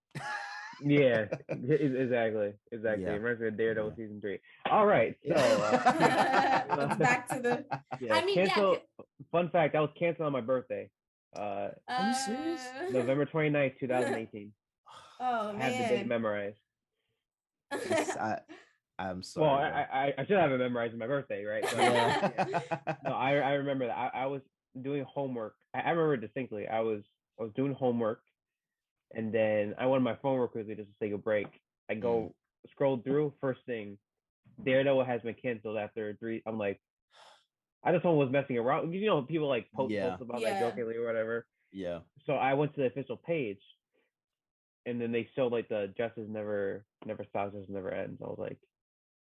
Yeah, exactly. Yeah. It reminds me of Daredevil season 3. All right, so let's back to the. I mean, fun fact: I was canceled on my birthday. Are you serious? November 29th, 2018. Oh man, I have the date memorized. I'm sorry. Well, I should have it memorized on my birthday, right? So, no, I remember that. I was doing homework. I remember distinctly. I was doing homework, and then I wanted my phone real quickly just to take a break. I go scroll through. First thing, Daredevil has been canceled after 3. I'm like, I just was messing around. You know, people like post about that jokingly or whatever. Yeah. So I went to the official page, and then they showed like the justice never stops, justice never ends. I was like,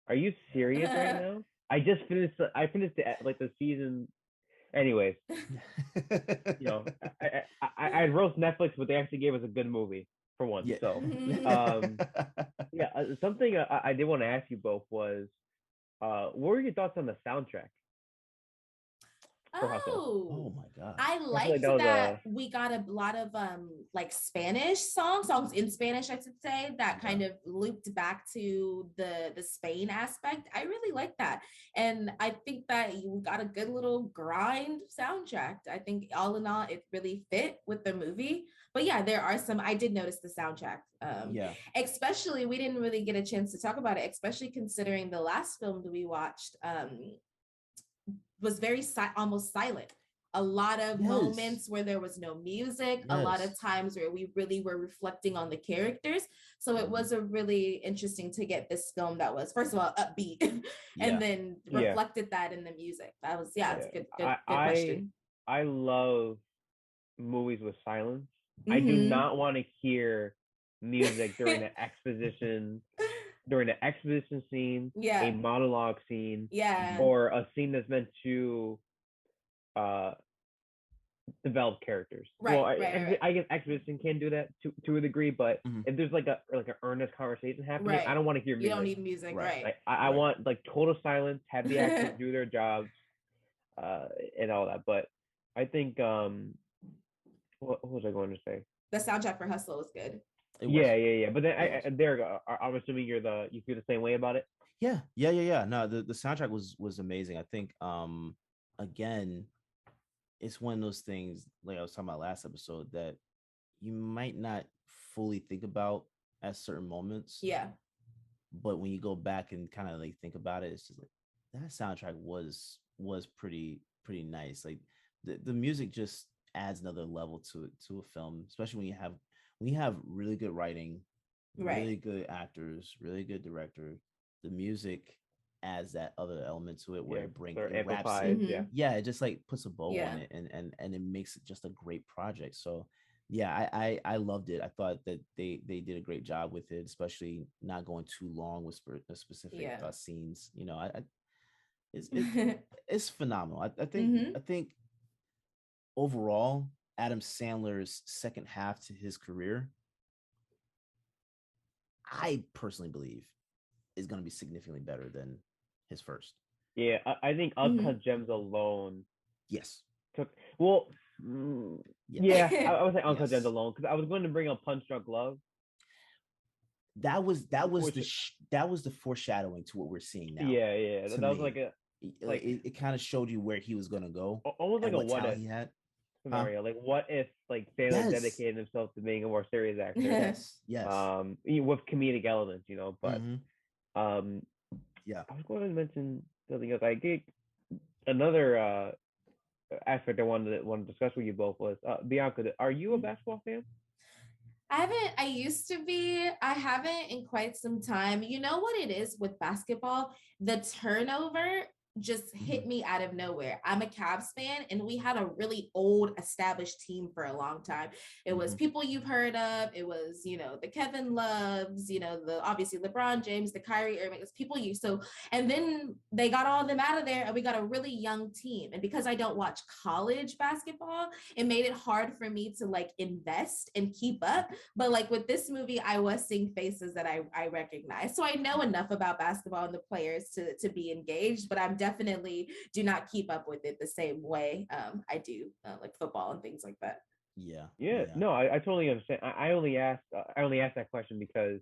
are you serious right now? I just finished. I finished the season. Anyways, you know, I roast Netflix, but they actually gave us a good movie for once. Yeah. So, something I did want to ask you both was, what were your thoughts on the soundtrack? Oh my god! I liked that we got a lot of like Spanish songs in Spanish, I should say, that kind of looped back to the Spain aspect. I really like that, and I think that you got a good little grind soundtrack. I think all in all, it really fit with the movie. But yeah, there are some. I did notice the soundtrack. Especially we didn't really get a chance to talk about it, especially considering the last film that we watched. Was very almost silent. A lot of moments where there was no music, a lot of times where we really were reflecting on the characters. So it was a really interesting to get this film that was, first of all, upbeat and then reflected that in the music. That was, it's a good question. I love movies with silence. I do not want to hear music during an exposition. During an exposition scene, a monologue scene, or a scene that's meant to develop characters. I guess exposition can do that to a degree, but if there's like an earnest conversation happening, I don't want to hear music. You don't need music, right? Like, I want like total silence, have the actors do their jobs, and all that. But I think what was I going to say? The soundtrack for Hustle was good. Yeah. But then Derrick, I'm assuming you feel the same way about it. Yeah. No, the soundtrack was amazing. I think again, it's one of those things like I was talking about last episode that you might not fully think about at certain moments. Yeah. but when you go back and kind of like think about it, it's just like that soundtrack was pretty nice. Like the music just adds another level to a film, especially when you have really good writing, really good actors, really good director. The music adds that other element to it where it wraps it. Yeah, it just like puts a bow on it, and it makes it just a great project. So yeah, I loved it. I thought that they did a great job with it, especially not going too long with specific scenes. You know, it's phenomenal. I think overall, Adam Sandler's second half to his career, I personally believe, is going to be significantly better than his first. Yeah, I think Uncut Gems alone. Yes. I would say Uncut Gems alone, because I was going to bring up Punch Drunk Love. That was the foreshadowing to what we're seeing now. Yeah. That was like it kind of showed you where he was going to go. Almost like a what if he had scenario. Like what if like Sandler dedicated himself to being a more serious actor? Yes. With comedic elements, you know. But I was going to mention something else. I think another aspect I wanted to discuss with you both was Bianca. Are you a basketball fan? I used to be. I haven't in quite some time. You know what it is with basketball? The turnover just hit me out of nowhere. I'm a Cavs fan, and we had a really old established team for a long time. It was people you've heard of. It was, you know, the Kevin Loves, you know, the obviously LeBron James, the Kyrie Irving. It's people you so, and then they got all of them out of there, and we got a really young team. And because I don't watch college basketball, it made it hard for me to like invest and keep up. But like with this movie, I was seeing faces that I recognize, so I know enough about basketball and the players to be engaged. But I'm definitely do not keep up with it the same way I do like football and things like that. Yeah. No, I totally understand. I only asked that question because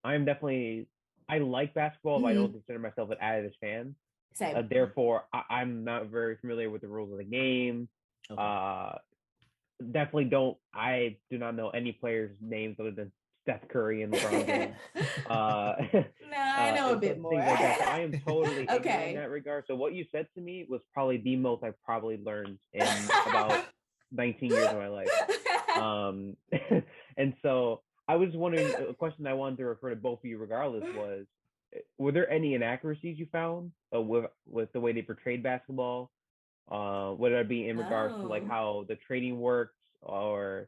I'm definitely, I like basketball, but I don't consider myself an avid fan. Therefore, I'm not very familiar with the rules of the game. Okay. I do not know any players' names other than Steph Curry and LeBron James. I know a bit more. Like that. So I am totally ignorant in that regard. So what you said to me was probably the most I've probably learned in about 19 years of my life. And so I was wondering, a question I wanted to refer to both of you regardless was, were there any inaccuracies you found with the way they portrayed basketball? Whether it be in regards to like how the trading works or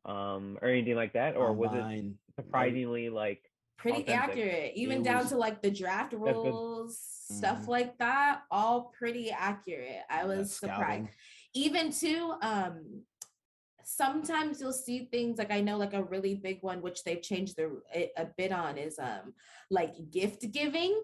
anything like that, or was it surprisingly like pretty authentic? Accurate, even down to like the draft rules, stuff like that, all pretty accurate. I was surprised. Even too, sometimes you'll see things like, I know like a really big one which they've changed a bit on is like gift giving.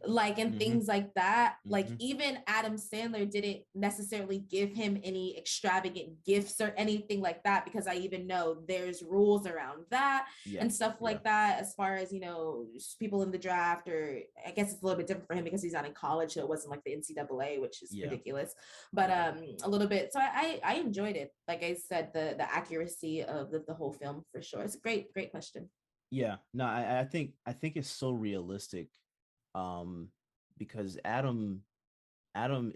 Like and things like that. Like even Adam Sandler didn't necessarily give him any extravagant gifts or anything like that, because I even know there's rules around that and stuff like that, as far as, you know, people in the draft, or I guess it's a little bit different for him because he's not in college, so it wasn't like the NCAA, which is ridiculous, but a little bit. So I enjoyed it. Like I said, the accuracy of the whole film for sure. It's a great question. I think it's so realistic, because Adam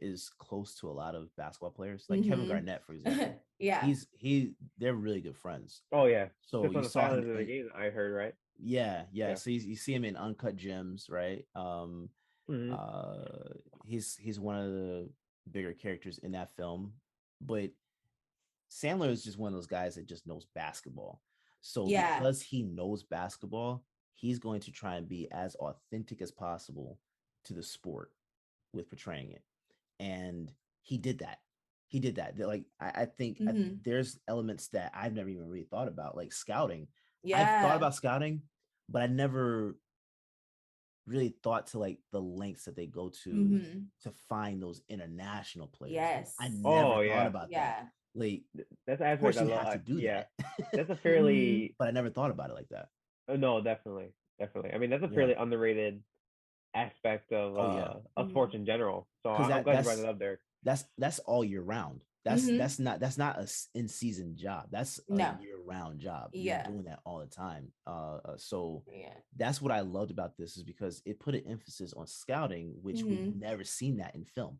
is close to a lot of basketball players, like Kevin Garnett, for example. They're really good friends. Oh yeah. So you saw him in the game, I heard, right? Yeah. So you see him in Uncut Gems, right? He's one of the bigger characters in that film, but Sandler is just one of those guys that just knows basketball. So because he knows basketball, he's going to try and be as authentic as possible to the sport with portraying it. And he did that. Like, I think there's elements that I've never even really thought about, like scouting. I've thought about scouting, but I never really thought to like the lengths that they go to find those international players. I never thought about that. Like, that's of course you have to do that. That's a fairly but I never thought about it like that. No, definitely. I mean, that's a fairly underrated aspect of sports in general. So I'm glad you brought it up there. That's all year round. That's not a in-season job. That's a year year-round job. Yeah. You're doing that all the time. So Yeah. that's what I loved about this, is because it put an emphasis on scouting, which we've never seen that in film.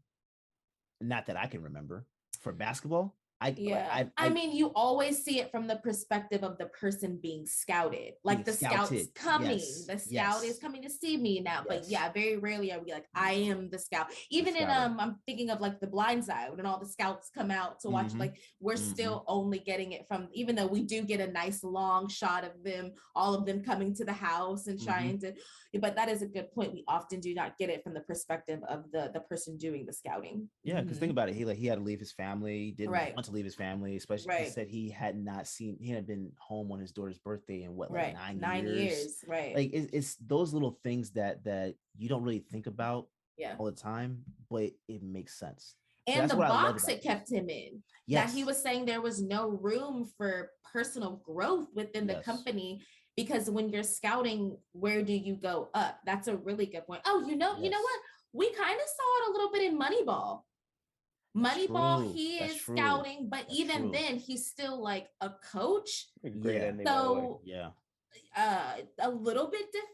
Not that I can remember. For basketball, I mean, you always see it from the perspective of the person being scouted. Like the scout's coming. Yes. The scout is coming to see me now. But Yes. very rarely are we like, I am the scout. Even in I'm thinking of like The Blind Side, when all the scouts come out to watch, like we're still only getting it from, even though we do get a nice long shot of them, all of them coming to the house and trying to, but that is a good point. We often do not get it from the perspective of the person doing the scouting. Yeah, because think about it. He had to leave his family, didn't want to leave his family, especially he said he hadn't been home on his daughter's birthday in what, like 9 years. Right. Like it's those little things that you don't really think about all the time, but it makes sense. So and the box it kept him in. Yes. That he was saying there was no room for personal growth within the company, because when you're scouting, where do you go up? That's a really good point. Oh, you know what? We kind of saw it a little bit in Moneyball. Moneyball, he is scouting, but even then, he's still like a coach. Great ending, so a little bit different.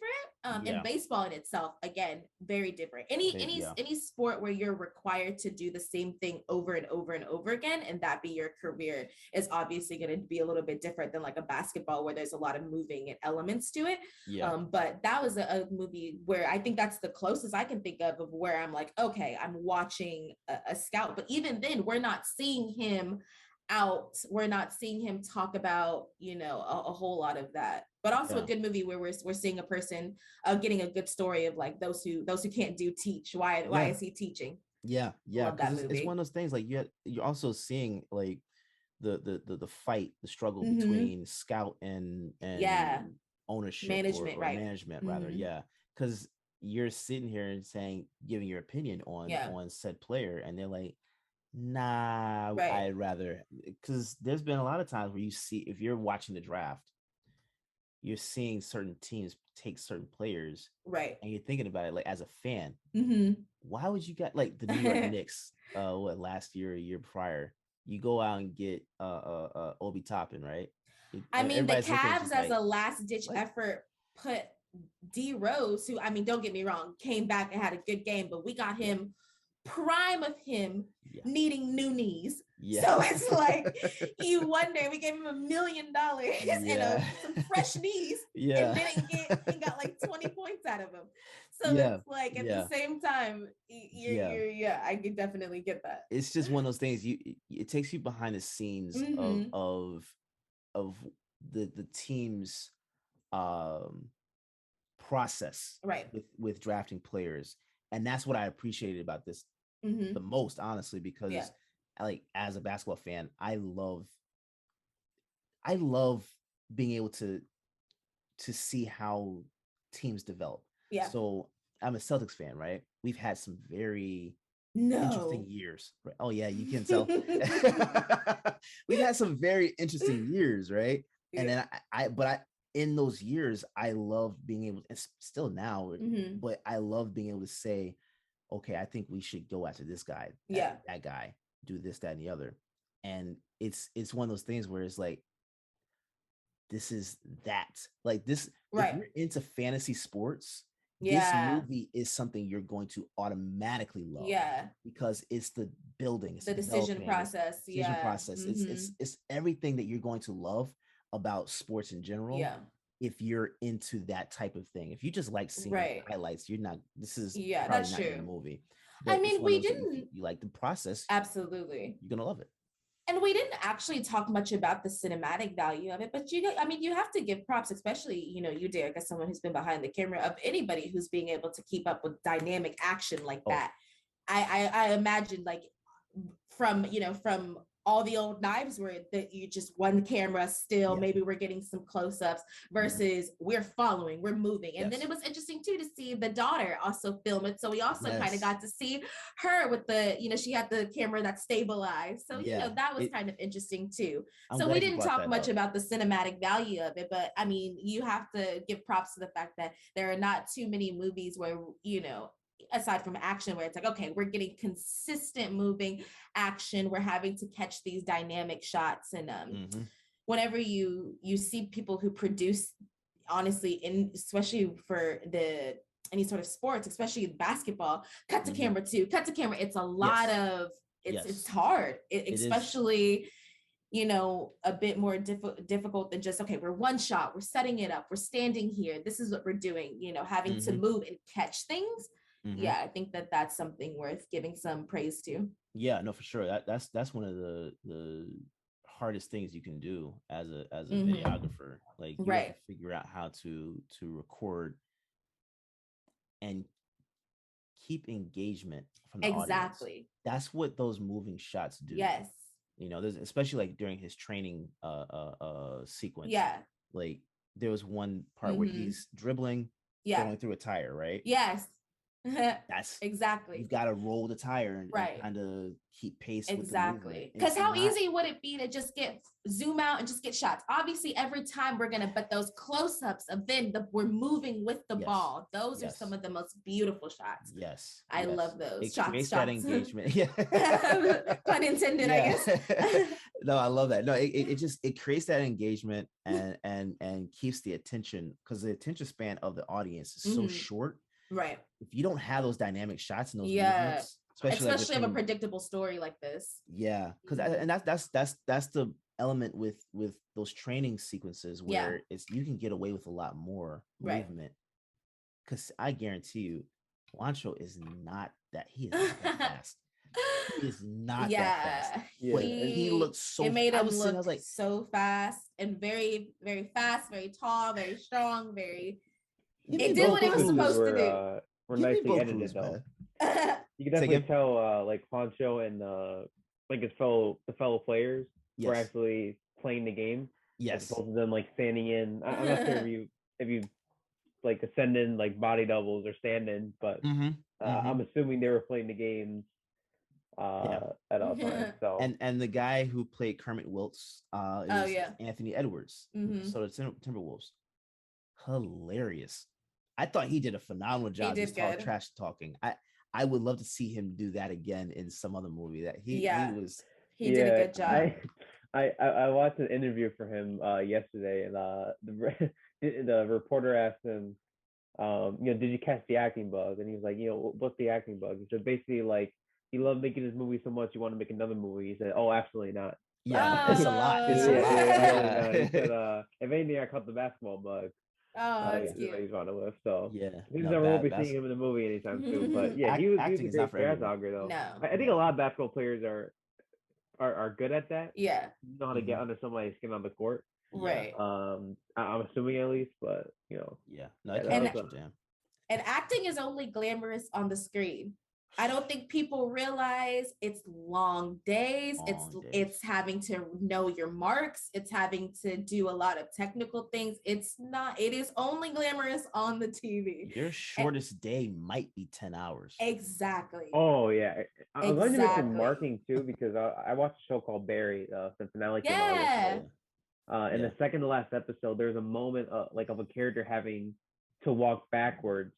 And baseball in itself, again, very different. Any sport where you're required to do the same thing over and over and over again, and that be your career, is obviously going to be a little bit different than like a basketball where there's a lot of moving and elements to it. But that was a movie where I think that's the closest I can think of where I'm like, okay, I'm watching a scout. But even then, we're not seeing him out. We're not seeing him talk about, a whole lot of that. But also a good movie where we're seeing a person getting a good story of like those who can't do teach. Why is he teaching? Yeah. It's one of those things, like you're also seeing like the fight, the struggle between scout and ownership, management, or right? Management rather, because you're sitting here and giving your opinion on said player, and they're like, nah, I'd rather, because there's been a lot of times where you see, if you're watching the draft, you're seeing certain teams take certain players, right? And you're thinking about it like as a fan, why would you get like the New York Knicks? Last year, a year prior, you go out and get Obi Toppin, right? I mean, the Cavs as a last ditch effort put D Rose, who, I mean, don't get me wrong, came back and had a good game, but we got him prime of him needing new knees. So it's like you wonder, we gave him $1 million and some fresh knees, and then he got like 20 points out of him. So it's like at the same time, I could definitely get that. It's just one of those things. It takes you behind the scenes of the team's process, right, with drafting players, and that's what I appreciated about this the most, honestly, because like as a basketball fan, I love being able to see how teams develop. So I'm a Celtics fan, right? We've had some very interesting years, right? Oh yeah, you can tell. We've had some very interesting years, right? And then I in those years, I love being able, and still now, but I love being able to say, okay, I think we should go after this guy, that guy, do this, that, and the other. And it's one of those things where it's like, this is that, like this, right? If you're into fantasy sports, this movie is something you're going to automatically love. Because it's the building, it's the decision process. It's everything that you're going to love about sports in general. If you're into that type of thing, if you just like seeing highlights, you're not. This is that's not true. your movie. But I mean, we didn't. You like the process, absolutely. You're gonna love it. And we didn't actually talk much about the cinematic value of it, but you have to give props, especially you, Derrick, as someone who's been behind the camera, of anybody who's being able to keep up with dynamic action like that. I imagine, like, from all the old knives where that you just one camera still, maybe we're getting some close-ups versus we're following, we're moving. And then it was interesting too to see the daughter also film it. So we also kind of got to see her with the, she had the camera that stabilized. So, that was kind of interesting too. So we didn't talk much about the cinematic value of it, but I mean, you have to give props to the fact that there are not too many movies where, aside from action, where it's like, okay, we're getting consistent moving action, we're having to catch these dynamic shots, and whenever you see people who produce, honestly, in especially for any sort of sports, especially basketball, cut to camera too, cut to camera. It's a lot of it's hard, especially a bit more difficult than just, okay, we're one shot, we're setting it up, we're standing here, this is what we're doing, having to move and catch things. Yeah, I think that's something worth giving some praise to. Yeah, no, for sure. That's one of the hardest things you can do as a videographer. Like, you have to figure out how to record and keep engagement from the audience. That's what those moving shots do. Yes. There's, especially like during his training sequence. Yeah. Like, there was one part where he's dribbling, going through a tire, right? Yes. That's exactly. You've got to roll the tire and kind of keep pace. Exactly. Because how easy would it be to just zoom out and just get shots? Obviously, every time but those close-ups of then we're moving with the ball. Those are some of the most beautiful shots. Yes. I love those. It creates that engagement. Yeah. Pun intended, I guess. No, I love that. No, it creates that engagement and keeps the attention, because the attention span of the audience is so short. Right. If you don't have those dynamic shots and those movements, especially of a predictable story like this. Yeah, because and that's the element with those training sequences where you can get away with a lot more movement. Because I guarantee you, Juancho is not that fast. He is not that fast. Yeah. But he looks so. It made him look so fast and very, very fast, very tall, very strong, very. It did what it was supposed to do. We're nicely edited though. You can definitely tell like Juancho and like the fellow players were actually playing the game. Yes. Both of them like standing in. I'm not sure if you like ascend in like body doubles or stand in, but I'm assuming they were playing the games at all times. So and the guy who played Kermit Wilkes is Anthony Edwards. So the Timberwolves. Hilarious. I thought he did a phenomenal job just trash talking. I would love to see him do that again in some other movie. That he did a good job. I watched an interview for him yesterday, and the reporter asked him, did you catch the acting bug? And he was like, what's the acting bug? He said basically like, you love making this movie so much you want to make another movie. He said, oh, absolutely not. Yeah, it's a lot. He said, if anything, I caught the basketball bug. Oh, that's cute. He's on the list, so yeah. He's never will be seeing him in the movie anytime soon. But yeah, he was a great photographer though. No. I think a lot of basketball players are good at that. Yeah. You know how to get under somebody's skin on the court. Right. I'm assuming at least, but Yeah. No, and acting is only glamorous on the screen. I don't think people realize it's long days. It's having to know your marks. It's having to do a lot of technical things. It is only glamorous on the TV. Your shortest day might be 10 hours. Exactly. Oh yeah. I'm going to mention marking too, because I watched a show called Barry, since finale came out. In the second to last episode, there's a moment of a character having to walk backwards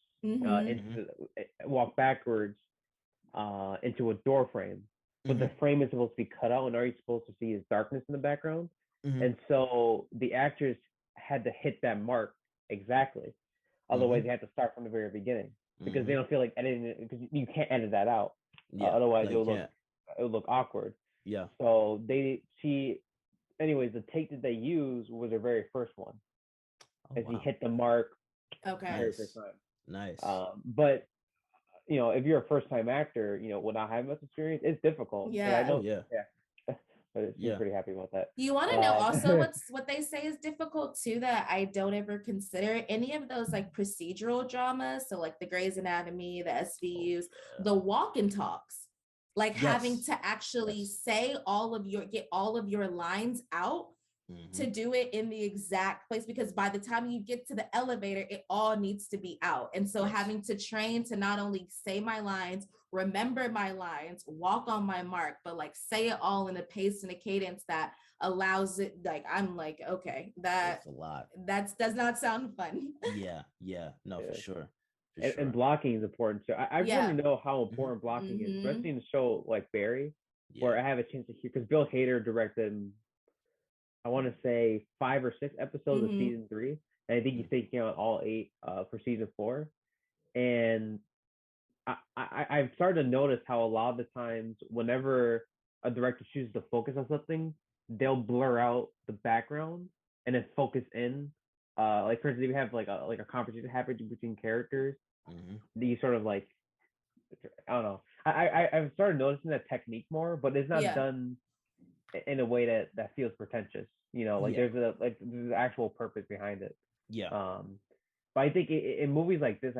into a door frame, but the frame is supposed to be cut out, and all you're supposed to see is darkness in the background. And so the actors had to hit that mark exactly, otherwise they had to start from the very beginning, because they don't feel like editing it, because you can't edit that out. Otherwise it would look awkward. Yeah. So anyways, the take that they used was their very first one, as he hit the mark. Okay. Very first time. Nice. But if you're a first-time actor, without having much experience, it's difficult. Yeah. I know. Yeah. But I'm pretty happy about that. You want to know also what they say is difficult too, that I don't ever consider any of those like procedural dramas. So like the Grey's Anatomy, the SVUs, the walk and talks, like having to actually say get all of your lines out. To do it in the exact place, because by the time you get to the elevator, it all needs to be out. And so having to train to not only say my lines, remember my lines, walk on my mark, but like say it all in a pace and a cadence that allows it. Like, I'm like, okay, that's a lot. That does not sound fun. Yeah. No, for sure. And blocking is important too. I want to know how important blocking is, especially in a show like Barry, where I have a chance to hear, because Bill Hader directed I want to say 5 or 6 episodes of Mhm. season 3, and I think he's taking out all 8 for season 4. And I've started to notice how a lot of the times, whenever a director chooses to focus on something, they'll blur out the background and then focus in. Like for instance, if you have like a conversation happening between characters, you sort of like, I don't know. I've started noticing that technique more, but it's not Yeah. done in a way that feels pretentious. You know, like Yeah. there's an actual purpose behind it. Yeah. But I think in movies like this,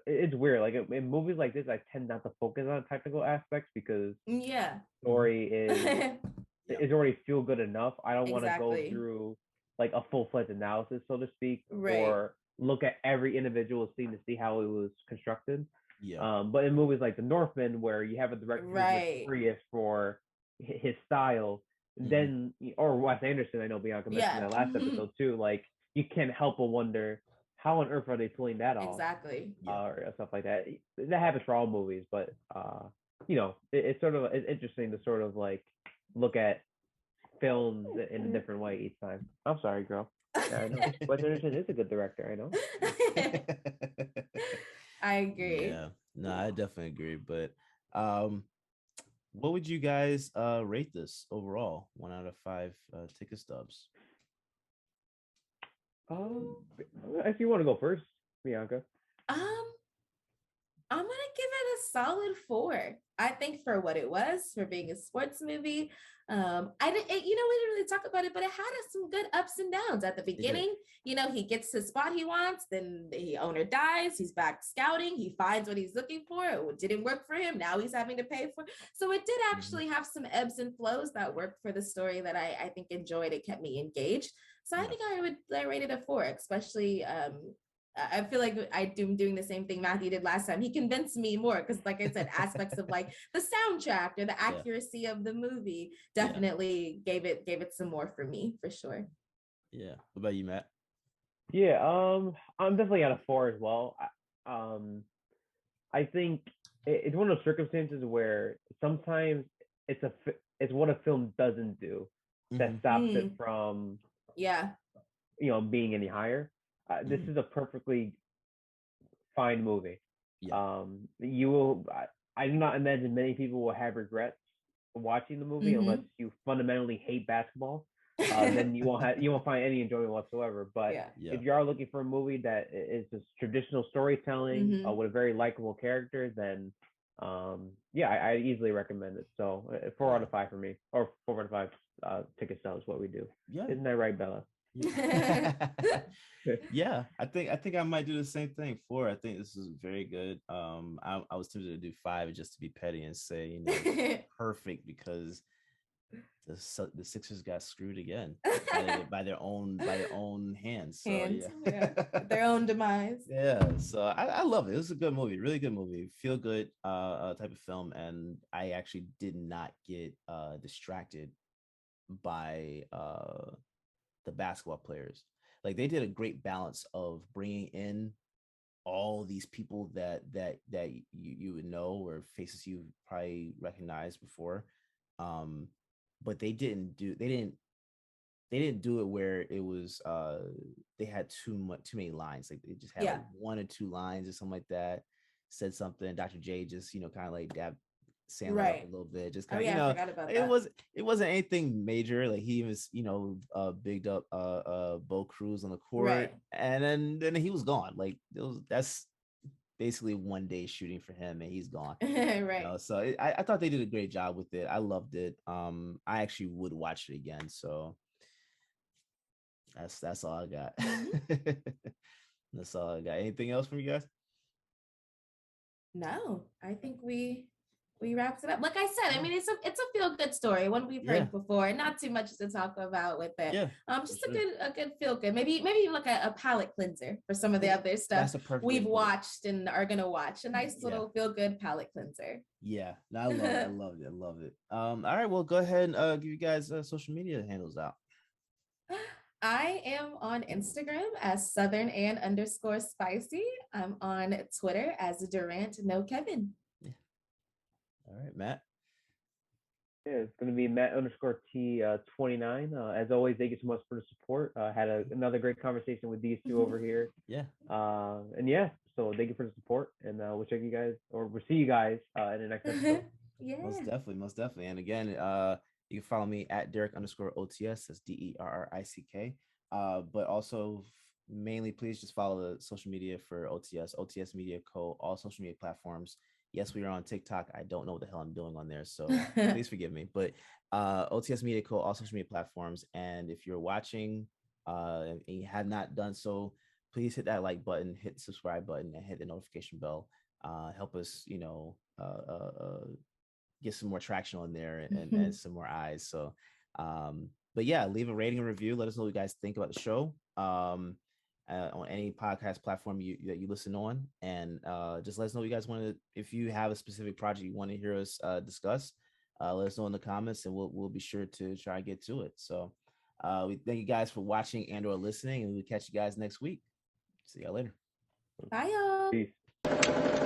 it's weird. Like in movies like this, I tend not to focus on technical aspects because Yeah. story is already feel good enough. I don't want to go Exactly. through like a full-fledged analysis, so to speak, Right. or look at every individual scene to see how it was constructed. Yeah. But in movies like The Northman, where you have a director who's Right. notorious for his style, then or Wes Anderson, I know Bianca mentioned Yeah. that last episode too. Like you can't help but wonder how on earth are they pulling that off, Exactly. or stuff like that. That happens for all movies, but you know, it's sort of it's interesting to sort of like look at films in a different way each time. I'm sorry, girl. Yeah, I know. Wes Anderson is a good director. I know. I agree. Yeah, no, I definitely agree. But what would you guys rate this overall? 1 out of 5 ticket stubs. If you want to go first, Bianca. I'm gonna give it a solid 4. I think for what it was, for being a sports movie, I didn't, we didn't really talk about it, but it had some good ups and downs. At the beginning, he gets the spot he wants, then the owner dies, he's back scouting, he finds what he's looking for. It didn't work for him. Now he's having to pay for it. So it did actually have some ebbs and flows that worked for the story that I think enjoyed. It kept me engaged. So I think I rated a 4, especially I feel like I'm doing the same thing Matthew did last time. He convinced me more because, like I said, aspects of like the soundtrack or the accuracy of the movie definitely gave it some more for me, for sure. Yeah. What about you, Matt? Yeah, I'm definitely at a 4 as well. I think it's one of those circumstances where sometimes it's what a film doesn't do that stops it from being any higher. This is a perfectly fine movie. Yeah. I do not imagine many people will have regrets watching the movie unless you fundamentally hate basketball. Then you won't find any enjoyment whatsoever. But if you are looking for a movie that is just traditional storytelling with a very likable character, then I easily recommend it. So 4 out of 5 for me, or 4 out of 5 ticket sales. What we do. Yeah. Isn't that right, Bella? Yeah, I think I might do the same thing. 4. I think this is very good. I was tempted to do 5 just to be petty and say, perfect, because the Sixers got screwed again by their own hands. So their own demise. Yeah, so I love it. It was a good movie, really good movie, feel good type of film, and I actually did not get distracted by the basketball players. Like they did a great balance of bringing in all these people that you would know, or faces you probably recognized before, but they didn't do it where it was they had too many lines. Like they just had like 1 or 2 lines or something like that, said something. Dr. J just kind of like dabbed Sandler up a little bit, just kind of I forgot about that. It wasn't anything major. Like he was bigged up Bo Cruz on the court, and then he was gone. Like that's basically 1 day shooting for him, and he's gone. So I thought they did a great job with it. I loved it. I actually would watch it again. So that's all I got. That's all I got. Anything else from you guys? No, I think we wrapped it up. Like I said, I mean, it's a feel good story, one we've heard before. Not too much to talk about with it. Just a good feel good. Maybe even like a palate cleanser for some of the other stuff we've watched and are gonna watch. A nice little feel good palate cleanser. Yeah, no, I love it. I love it. All right, well, go ahead and give you guys social media handles out. I am on Instagram as southern_spicy. I'm on Twitter as Durant No Kevin. All right, Matt. Yeah, it's going to be Matt underscore T 29. As always, thank you so much for the support. Had another great conversation with these two over here. Yeah. And yeah, so thank you for the support, and we'll check you guys, or we'll see you guys in the next episode. Yeah. Most definitely. And again, you can follow me at Derrick underscore OTS. That's DERRICK. But also mainly please just follow the social media for OTS Media Co. All social media platforms. Yes, we are on TikTok. I don't know what the hell I'm doing on there, so please forgive me. But OTS Media Co. All social media platforms. And if you're watching and you have not done so, please hit that like button, hit the subscribe button, and hit the notification bell. Help us, get some more traction on there and some more eyes. So, but yeah, leave a rating and review. Let us know what you guys think about the show. On any podcast platform that you listen on, and just let us know what you guys want to. If you have a specific project you want to hear us discuss, let us know in the comments, and we'll be sure to try and get to it. So we thank you guys for watching and or listening, and we'll catch you guys next week. See y'all later. Bye, y'all. Peace.